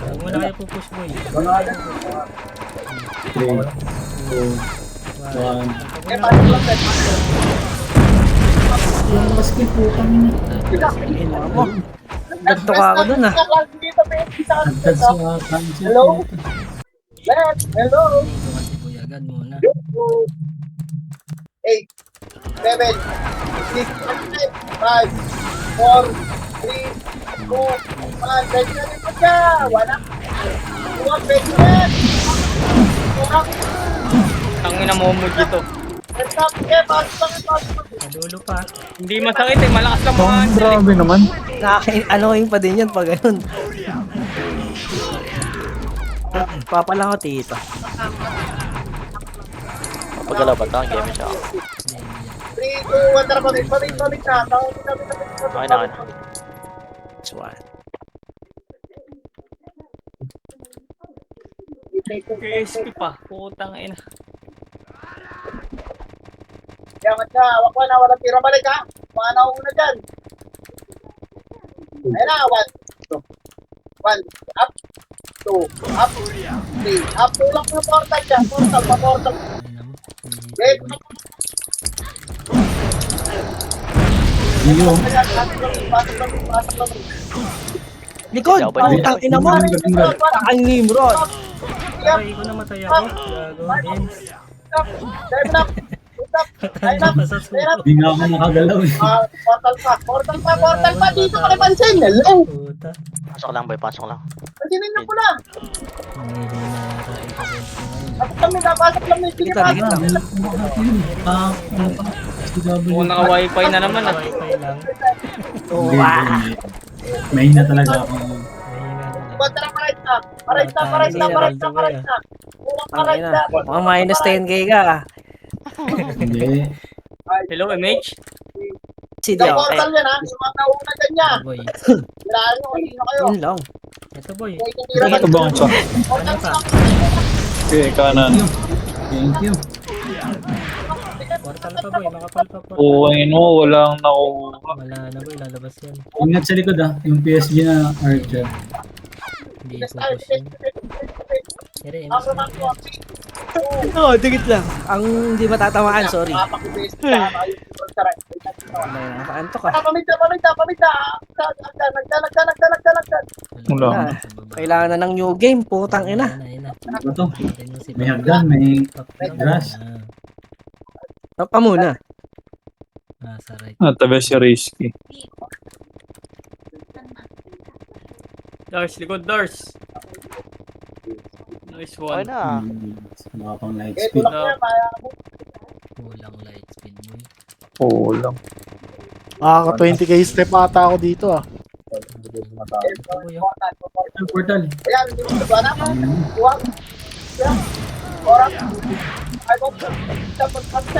Huwag mo na kayo pupush boy. 3, 2, 1. Yung mga skill po kami na. Ganto ka ako dun ah. Nagtad sa cancel. Hello? Hello? Dito kasi boy, agad muna. 8, 7, 6, 5, 4, 3, 2, 1. Pwede na rin po siya. Wala. Huwag pwede na. Huwag. Tangina mo mo dito. Stop. Pasok. Nadulo pa. Hindi masakit eh, malakas lang mga ansel eh. naman. Annoying pa din yun pag ganun. Papala ko tito. Pagalaw ba ito? Ang game siya. 3, 2, 1. Tara, pamit na. Okay na. That's one. KSP pa. Putang ina. Yaman ka. Wag na. Walang tira balik ha. Mga nauna dyan. Ayun na. 1. 1. Up. 2. Up. 3. Up. Tulak mo yung portal dyan. Portal. Wait. Iyo. Pasok lang. Likod! Putang ina mo! Ang Nimrod! Ay, ko namatay ako. Gago. Ends. Ayun na. Hindi nga ako nakagalaw eh. Portal pa. Dito ka napansin. Hello. Puta. Pasok lang boy, pasok lang. Pansinin niyo ko lang. Humihina yata ito boy. Pasok lang. Sige pa. Dikit lang. Kung naka-wifi na naman ah. Wi-Fi lang. May na talaga ako. Mahina na lang. Tara, paray na. Ang ina. Mga minus 10k ka ah. Hindi. Hello, MH? Si Yung Dio. portal yan ha. Yung mga nauna dyan niya. Boy. Kailangan nyo. Sino kayo? Yun lang. Ito boy. Ito ba ang shot? Portal pa. Okay, kanan. Thank you. Portal pa boy. Makapal pa portal. Uwain mo, walang nakuha. Wala na boy. Lalabas yan. Ingat sa likod ah. Yung PSG na Archer. Hindi pupush yun. Pero yun. Oo, dikit lang. Ang hindi matatamaan, sorry. Papakibase ka. Tara. Nakaantok ka. Pamit na. Nagdan. Wala. Kailangan na ng new game, putang ina. Ayun na. Ano to? Natin mo si May hagdan, may Papilong. grass. Top ka muna. Sa right. Tabi si Risky. Dars, likod, Dars. Nice Okay one. na. Baka pang light Eh, speed. tulak na. Kulang light speed boy. Oo lang. Makaka 20k step ata ako dito ah. Ito boy. Oh. Portal. Ayan, hindi mo ba na? Ayun. Huwag. Oras.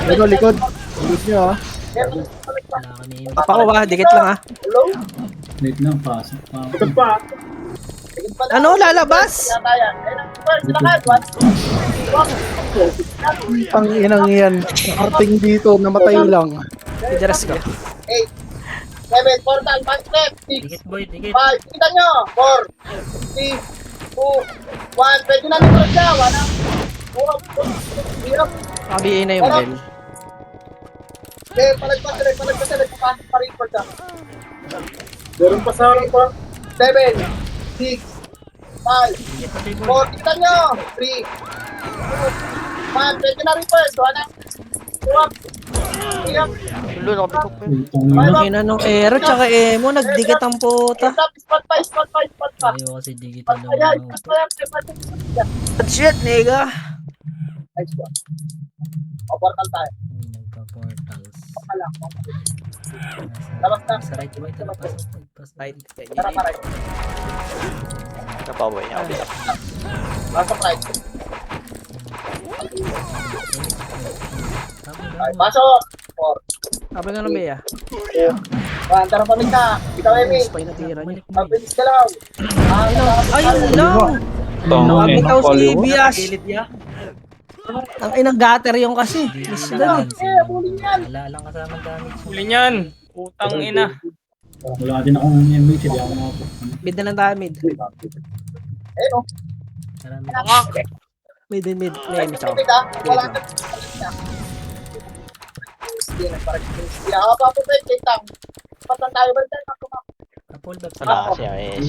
Pero likod. Likod nyo ah. Wala kami yun. Papa ko ba? Dikit lang ah. Hello? Wait lang, pasok pa. Ano, lalabas? Ang inang yan. Arting dito, namatay lang. Idaras ka. 8, 7, portal, 5 step, 6, Dikit boy. Dikit. 5, kita nyo, 4, 3, 2, 1, pwede na nito siya, wala. Hirap. Kabihin na yung bell. Okay, palagpas, papasok pa rin po siya. Meron pa sa harap pa. 7, 6, 5, Dikit pati boy. 4, kita nyo, 3, 2, 1, pwede na rin po, wala. Hirap. Tulo, nakabikok pa yun. Itong yun. Ang ina nung Ero tsaka Emo, nagdikit ang puta. Spot pa. Ayaw kasi digital lang Ayan, ako. spot pa. Shit, nigga. Nice one. O, portal tayo. Nagpa-portals. Pakala. Nasa right boy. Tara, pasok. Right. Tara, paray. Ito pa boy. Ako dito. Pasok right. Tama Ay, lang. pasok. 4, Sabi nga na Bea. 2, Tara pa na. Ikaw, Emi. Spy na tira niya. Mabilis ka lang. Ayun lang! Nakabitaw si Bias. Pilit niya. Ang inang gutter yung kasi. Miss doon eh. Wala lang kasamang damage. Huli niyan. Putang ina. Wala din akong MH, hindi ako makapag. Mid na lang tayo, mid. Ayun, oh. Marami. Mid. May image ako. Wala na. Sige, pa po ba yung tang. Patan tayo ba tayo? Hold up. Wala kasi eh.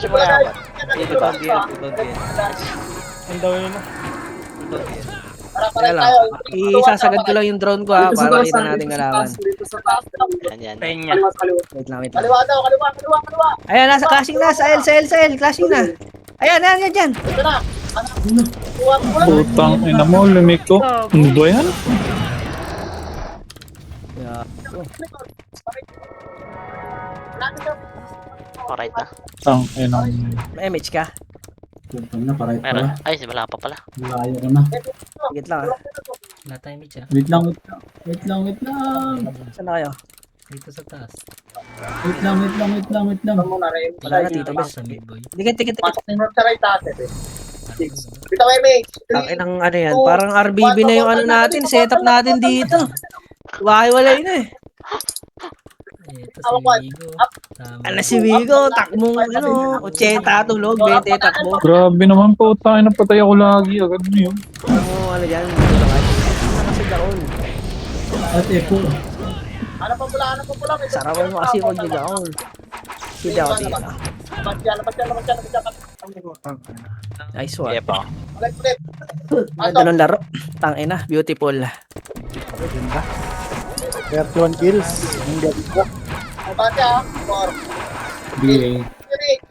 Wala naman. Hindi ba? Ang daw yun. Para Kaya lang, isasagad ko lang yung drone ko ha, para kita natin kalaban. Yan. Penya. Wait lang. Kaliwa daw, kaliwa. Ayan, nasa clashing na, sa L, clashing na. Ayan, dyan. Ito na. Kuha. Putang ina mo, lumiko. Ano ba yan? Alright na. Putang ina. May image ka? Putang na, paray Meron. pala. Ay, wala pa pala. Malayo ko na. Higit lang ha. Wala tayong mitya. Wait lang. Saan na kayo? Dito sa taas. Wait lang. Muna rin. Wala na, Tito Bes. Sa mid boy. Dikit. Pasok ng sa right taas eh. Bitaw, Emi. Ang inang ano yan, parang RBB na yung ano natin, setup natin dito. Walay na eh. Ito si Vigo. Tama. Ano si Vigo, takbong ano, 80 tulog, 20 takbo. Grabe naman po, tayo na patay ako lagi. Agad mo yun. Ano dyan, kasi daon. At epo. Ano pa pula? Sarawan mo kasi pag daon. Hindi ako dito. Labas yan. Nice one. Sige pa. Ulit. Ganda ng laro. Tangina, beautiful. 31 kills. Hindi ako. Bate ah. 4, BA. 3,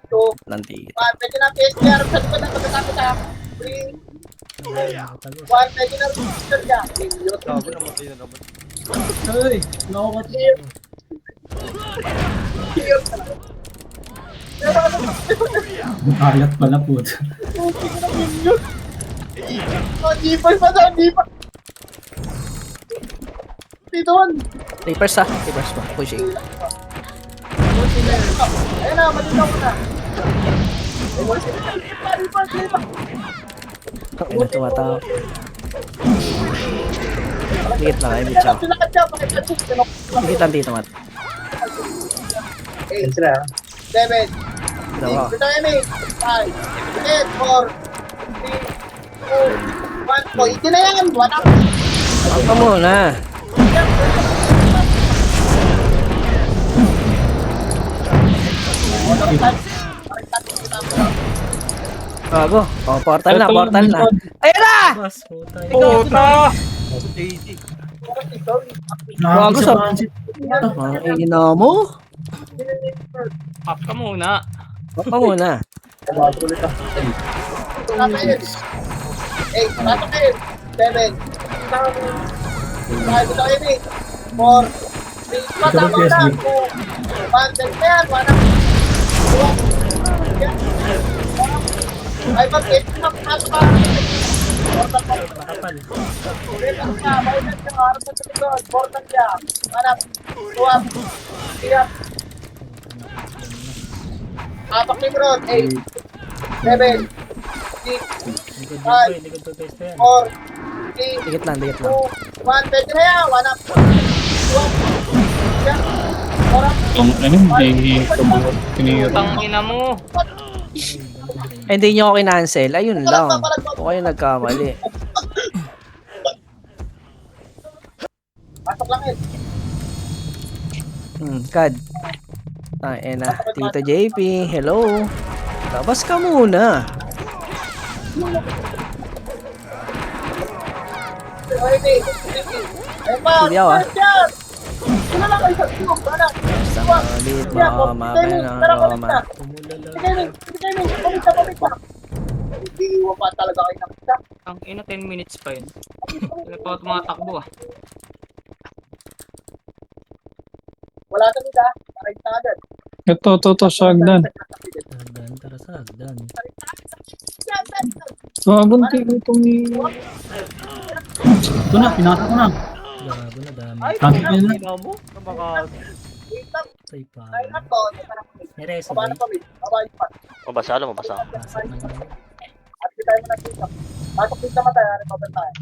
2, Nanti. 1. Medyo na PSPR sa likod ng pagkakapit ah. 3, 1. Medyo na PSPR ka. Ay, nakakot. Alat pala po. G5 pa daw, G5. Dito, Reapers ha, reapers pa, pushing. ayun na, malinaw ko na. Tangina, tumatawa. Dikit lang, image ako. Dikit lang dito, Mat. 8, 7, Dalawa. 6, 5, 4, 3, 2, 1. O, hindi na yan. Wala. Ako muna. Bago. Oh, portal na. Ayan na! Bas, puta. Puta! Bago sa... Transit. Ang ina mo? Pop ka muna. Ako muna. 8, pasok kayo. 7, 5, 4, 3, patama na. 1, 10 na yan. 1, ay, mag-8 na. Pasok ka. Makapal. Portal niya. Hanap. Tuwap. Tiyap. Apak ni Bron. 8, 7, 6, Likod Ay. boy. Likod to best yan. 4, 3, Dikit lang. 2, 1. Pwede na yan. Hanap. Tuwap. Tiyap. Porap. Ang ano, may kabuhat. Tinira. Putang ina mo. Hindi nyo ako kinancel. Ayun lang. O kayo nagkamali. Pasok lang yun. Kad. Na. Tito JP. Hello. Labas ka muna. Hindi ako, ah. Sino lang kayo sa tulog? Sana. Basta malit, Roma. Roma. Hindi iwan pa talaga kayo nakita. Ang ina 10 minutes pa yun. Sila pa tumatakbo ah. Wala sa nila. Paray na agad. Ito, sagdan. Sagdan, tara sagdan. Gagon, ito ni... Ito na, pinata ko na. Gago na dami. Transit nyo na. Ina mo? Kamaka... Wait lang. Ay, pa. Ay, nato. Nereso Baba ba? na kami. Baba yung pat. Mabasa, lumabasa. Pasok na nga. At di tayo nakita. Pasok din naman tayo. Ano pa ba tayo?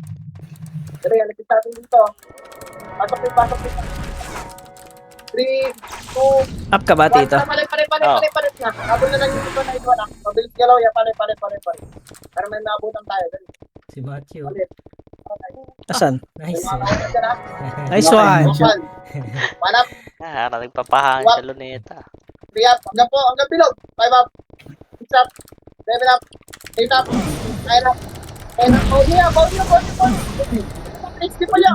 Pero yan, nakita natin dito. Pasok din. 3, 2, Up ka ba, tito? Palit na. Habol na lang yung ito na ito na. Mabilis galaw yan. Palit. Para may naabutan tayo. Dali. Si Matthew. Palit. Asan? Nice. Mga dyan ha. Nice one. One. Manap. Nagpapahangin sa luneta. 3 up. Hanggang bilog. 5 up. 6 up. 7 up. 8 up. 9 up. 10 up. Body up. HP pa yan.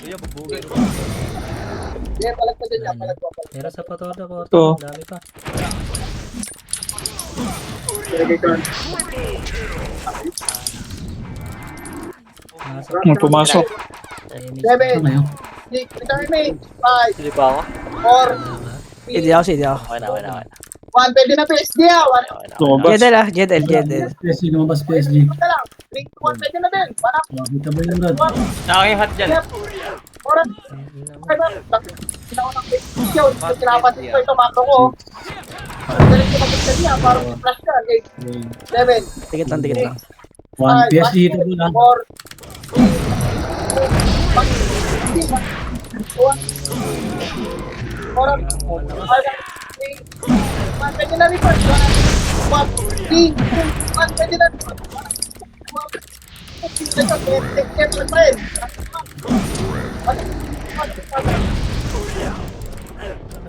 Kuya, bubugay. Yan, palag pa dyan yan. Palag pa. Pero sa patoda ko, Ito. dami pa. Masok. Pumasok. Tahimik. 7, Ano yun? 6, returning. 5, Hindi pa ako? 4, Hindi ako, hindi ako. Okay na. 1. Pwede na PSG ha. 1 up. Lumabas. Jedel ah, Jedel. PSG, lumabas PSG. Punta lang. 3, 2, 1. Pwede na din. 1 up. Kita ba yung rod? 1. Nakakihat dyan. 4 up. 5 up. Sinaw ng position. Kinapansin ko ito. Makro ko. Galing ko mag-isa niya. Parang flash ka. 8, 7, Tikit lang. 1 PSG ito po lang. 4, 3, pwede na report. 1, 3, 2, 1, pwede na report.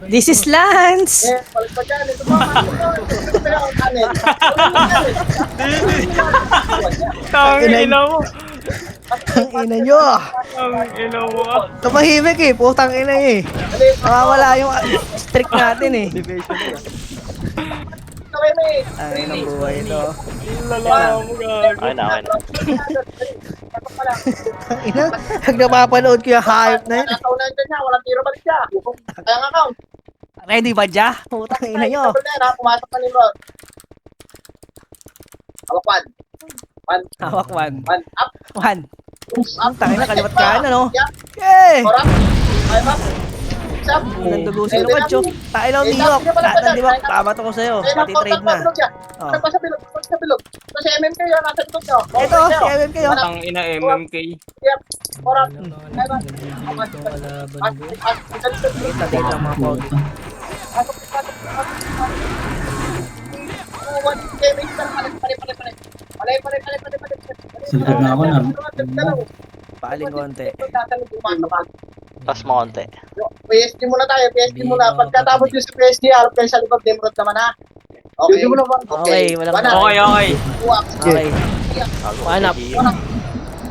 This is Lance! Eh, palit pa dyan. Ito ba? Tangina mo. Ang ina nyo! Tangina mo ah. Tumahimik eh, putang ina eh. Nawawala yung streak natin eh. Ay, ng buhay ito. Lala mo gago. Okay na. Ang ina, pag napapanood ko yung hype na yun. Nasa unahan dyan niya. Walang tiro balik siya. Kaya nga count. Ready ba dya? Putang ina nyo. Pumasok na ni Rod. Hawak 1. Hawak 1. 1 up. 1. Up. Tangina, kalimat ka na no? Yeah. Okay! 4 up. 5 up. 6 up. Nandugusin ng macho. Tayo lang niyok. Lahat ng diba, pabato ko sa'yo. Pati trade na. Oh. Ano pa sa bilog? Sa bilog. Ito si MMK yun. Nasa likod nyo. Ito, si MMK yun. Tangina MMK. 4 up. Nagbibilig ko kalaban ko. Kita lang mga pog. Sa likod na ako na. Paaling konti. Pas mo konti. PSG muna tayo, PSG muna. Pagkatapos yung sa PSG, harap kayo sa likod, Demrod naman ha. Okay. Okay, walang One up. Okay. Two up. Okay. One up.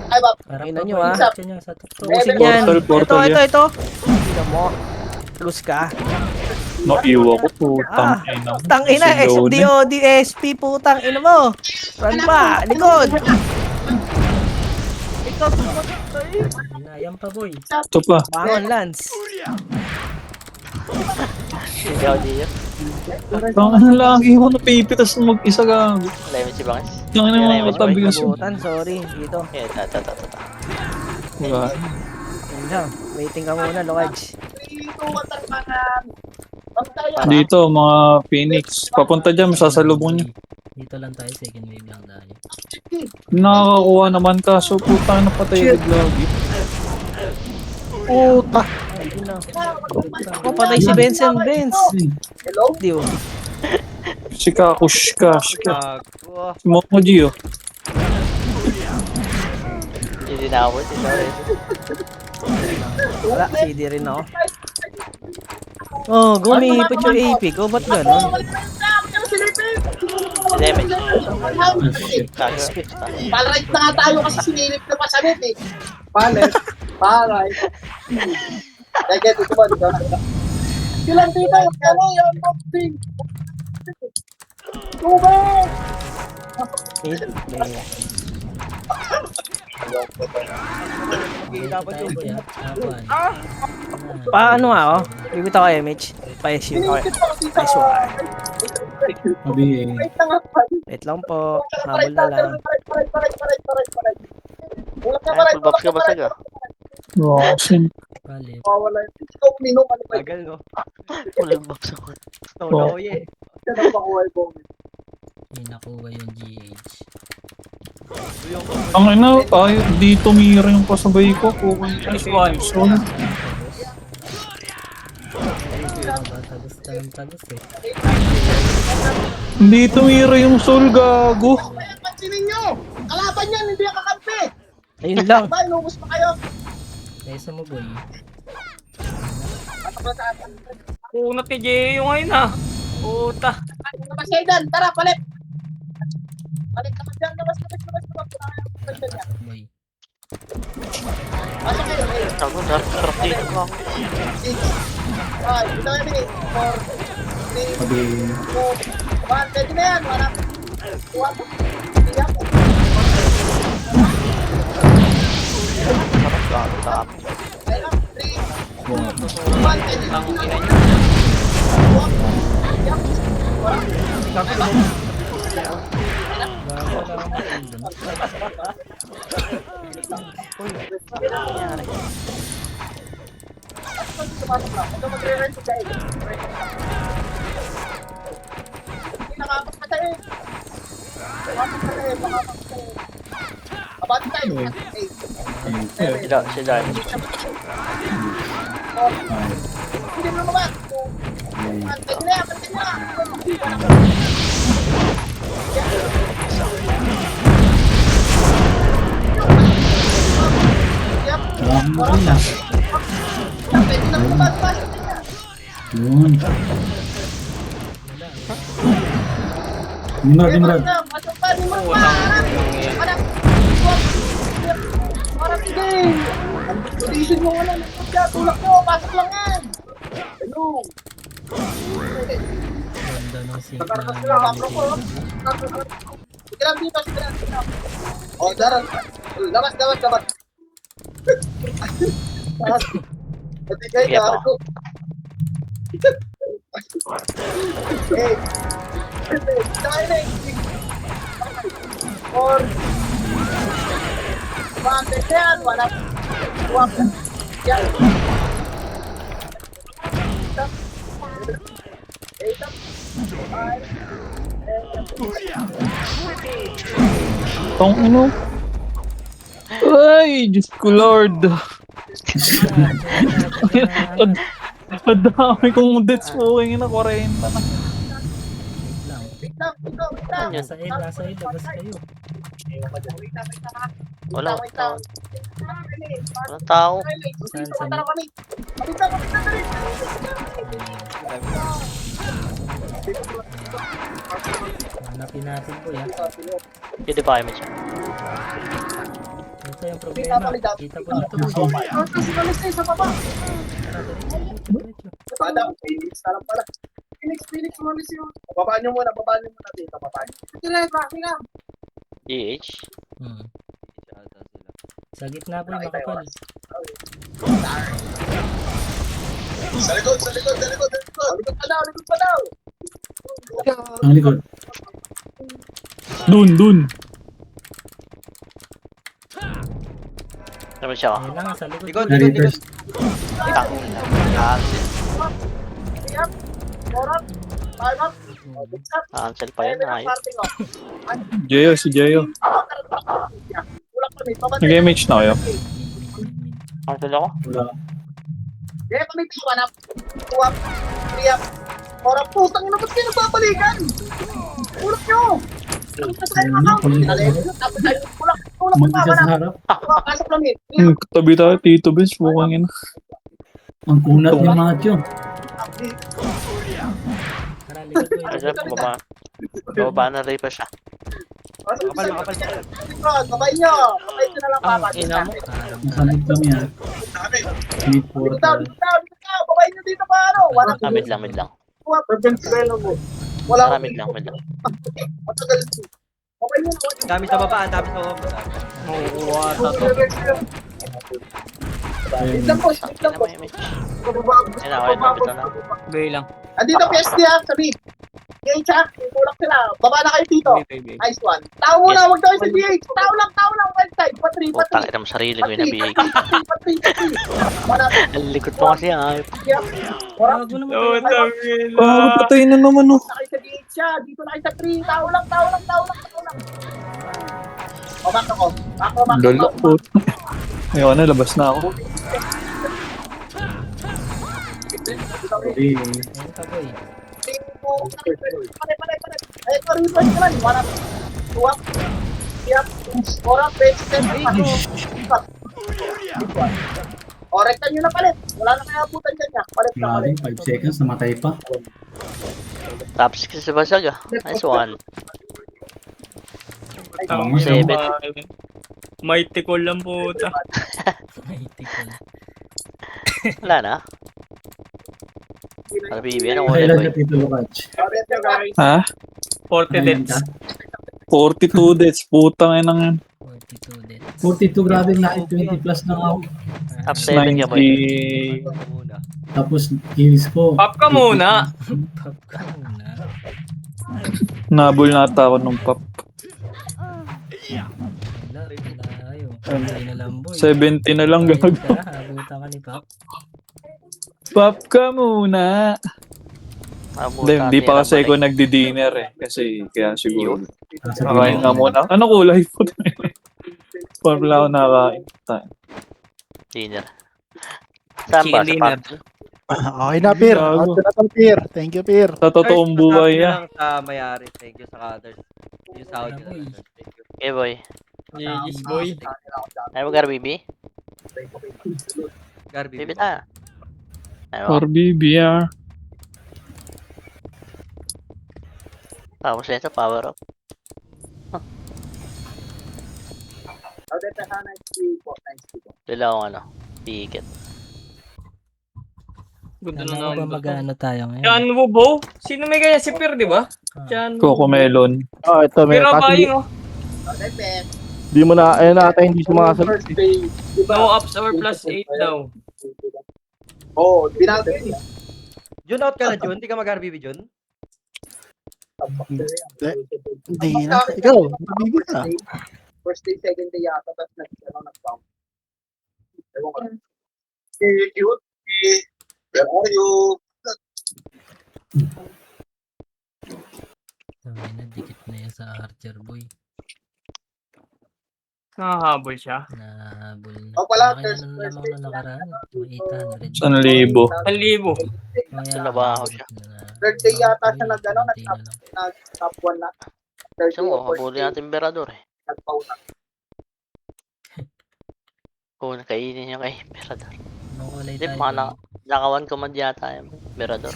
Five up. Parang Ina nyo, papalit ah. ka niya sa tuktok. Tubusin yan. Portal yan. Ito. Tignan mo. Lose ka. Naiwa ko po. Ah, Tangina. tangina, Si Lone. SDOD, SP, putang ina mo. Run pa, likod. Ikaw, Yan pa boy. Ito pa. bangon, Lance. Hindi ako diyo. Tangina lang. Iwan na pipitas na mag-isa ka. Wala yung si Bangas. Tangina mga katabi kasi. Kabutan, sorry. Dito. Okay, ta. Diba? Yun lang. Waiting ka muna, Lodge. 3, 2, 1, tarpangan. Bang tayo. Dito, mga Phoenix. Papunta dyan, masasalubong nyo. Dito lang tayo, second wave lang tayo. Nakakakuha naman kaso puta na patay agad lagi. Puta. Ayun na. Patay si Benson Benz. Hello? Di oh. Si Kakush ka. Si Momo Gio. Hindi na ako. Wala, CD rin ako. Oh, gumipit yung AP ko. Ba't ganun? Damage. Palright na nga tayo kasi sinilip na pasalit eh. Palright. Teka, dito ba? Silang dito, ano yung boxing? Tubig! Tayo boy ha. Tapuan. Paano nga oh? Bibita ko image. Pa-issue. Nice one. Sabi eh. Wait na nga pa. Wait lang po. Habol na lang. Palright. Full box ka basag ah. Rosin. Bale, Mawala yung ikaw uminom. Ano ba? Tagal, no? Walang box ako. Nauna ko eh. Yan ang pakuha yung may nakuha yung GH. Ang ina, tayo dito mira yung kasabay ko. Nice one. Tagos ka ng tagos eh. Hindi tumira yung soul, gago. Kaya pansinin nyo! Kalaban yan, hindi ang kakampi! Ayun lang. Ba, inubos pa kayo? Kaysa mo boy. Patak na sa atin. Kunat ni Jay yung ngayon ah. Puta. Labas kayo dyan, tara, palit! Palit naman dyan, labas. Wala kayong palit dyan. Boy. Pasok kayo, eh. Ako, sarap dito ako. 6, 5, ito kami, 4, 3, Sabi, 2, 1, pwede na yan, wala. Tuwa po. Hindi ako. Sarap. Ayun lang, 3, 2, 1, pwede na. Ang ina niya. Tuwa po. Hindi ako. Wala. Sumasok lang. Ito magre-rent sa kayo. Hindi nakapagpatay eh. Nakapagpatay eh. Nakapagpatay eh. Abati tayo. 8, 7, Si Dan. hindi mo naman. Pantay na yan. Pantay na. Yep. kailangan mo rin ah. Pwede na bumabas. Yun. Nimrod, Nimrod. Masok pa, di mo Oo, pa. tama. Anak. Parang sige. Position mo wala. Tulak mo. Pasok lang yan. Ano? Ganda ng sync Nakarkas na sila. Kapro ko. Sige lang dito. Sige lang dito. O, daran. Labas. Pati kayo, Sige po. daran ko. Hey. Tayo na eh. Or. Bakit yan? Wala. Wap. Yan. Tong ino. Ay, Diyos ko Lord. Ang dami kong deaths po. Yung ina, 40 na. Nasa ed, labas kayo. Wala. Walang tao. Saan? Hanapin natin po ya. Pwede pa kami siya. Ito yung problema. Kita po dito boy. Adam, Phoenix, sarap pala. Phoenix, umalis yun. Babaan nyo muna dito, babaan nyo. GH. Sa gitna po yung makapal. Sa likod. Likod pa daw. Ang likod. Dun. Naman siya. Ayun lang, sa likod. Likod. Na-reverse. Cancel pa yun. Ayos. Jeyo, si Jeyo. Nag-MH na kayo? Cancel ako. Wala. Kaya kami tawa na. Tuwap. Triyap. Orang putang ina, ba't kayo nagbabalikan? Ulak nyo! Tapos tayo Mag-isa sa harap. Pasok lang yun. Tabi tayo, Tito Benz. Bukang ina. Ang kunat ni Macho. Tara, likod po Ayos, baba. Baba na rin pa siya. Makapal. Kabay nyo. Kabay nyo na lang papa. Ina mo. Masabit lang yan. Mid Dito portal. daw. Kabay nyo dito pa ano. Wala. Mid lang. Wala. Mid lang. Matagal. Kabay nyo. Dami sa baba. Oo, tato. Lang po. Ina mo yung image. Ayun na, okay. Mapit na. Gay lang. Andito PSD ha. Sabi. DH ha, kulang sila. Baba na kayo dito. Baby. Nice one. Tao muna, Yes. huwag daw sa DH. Tao lang, right side. Patri. Putang ina mo sarili ko yung nabihig. Patri. Wala. Ang likod mo kasi ah. Wala. Gago naman Oh, talaga. Ah, patay na naman oh. Na kayo sa DH siya. Dito na kayo sa 3. Tao lang. O, back ako. Lolo po. Ayoko na, labas na ako. Sorry. Ayun ka, boy. Pare. Ay, ito, refresh naman. Wala. Tuwak. Siap. Orang, base set. O, rektan nyo na palit. Wala na kaya abutan dyan niya. Palit na Grabe, palit. 5 seconds, namatay pa. Top 6 sa basag ah. Nice one. Ang Tama, Seven. Mighty call lang puta. Ay, tikol. Wala na. Ano bibi? Anong ulit Kailan boy? ka Tito Lucach? Ha? 40 Kailan deaths. ka? 42 deaths. Putang ina ng 42 din. 42, grabe na 20 plus na ako. Top 7 ka boy. 90. Muna. Tapos kills ko. Pop ka muna. Pop ka muna. Nabol nata ako nung pop. Wala, ayaw. Hindi na lang, boy. 70 na lang Ayun gag. ka, habutan ka ni Pop. Pop ka muna. Hindi pa kasi ako nagdi-dinner eh. Kasi kaya siguro. Kakain nga muna. Ano kulay po? Parang wala ako nakakain. Dinner. Saan ba? Sa Dinner. pub? Okay na, Pir. Gago. Okay na to, Pir. Thank you, Pir. Sa totoong buhay ah. lang sa mayari. Thank you sa others. Yung Saudi na lang. Thank you. Okay boy. Yes, boy. Ano mo gar bibi? Garby. Bibi tayo. Ano? Or BBR. Tapos ito, power up. Dila akong ano. Ticket. Ganda Ano na ba naman. mag-ano tayo ngayon? Chan Wubo? Sino may ganyan? Si Pir, di ba? Chan Coco Melon. Ah, ito, may Pira kaso buying oh. di mo na, ayun na ata hindi sumasagot. No ups or plus 8 daw. Oo, binago yun. Jun, out ka na, Jun. Hindi ka mag-RBB, Jun. Hindi na. Ikaw, mabibi ka. First day, second day yata, tapos nag-found. Ewan ko. Cute. Where are you? Sabi na, dikit na yan sa Archer, boy. Nakahabol siya. Nahabol na. Oh, pala, Laki first- na first lamang na nakaraan. 800. 1,000. 1,000. Kaya, Trabaho siya. Third day yata siya Ay, nag-ano, konti na lang. nag-top 1 na. Third Gusto day mo, o fourth habulin day, natin Berador eh. nag-pauna. Kung kainin niya kay Berador. Anong kulay Hindi, tayo? mga naka-1 command yata yung Berador.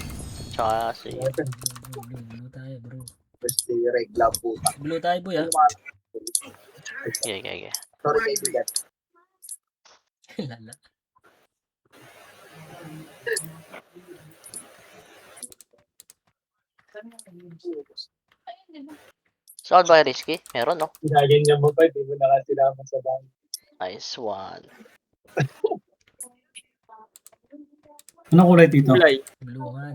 Tsaka si... Blue tayo, bro. First day, regla puta. Blue tayo, boy, ah. Okay. Sorry, kaibigan. Lala. Saan ba risky? Meron, no? Ginagin niya mo pa, di mo nakasilama sa bahay. Nice one. Anong kulay, Tito? Kulay. Blue nga,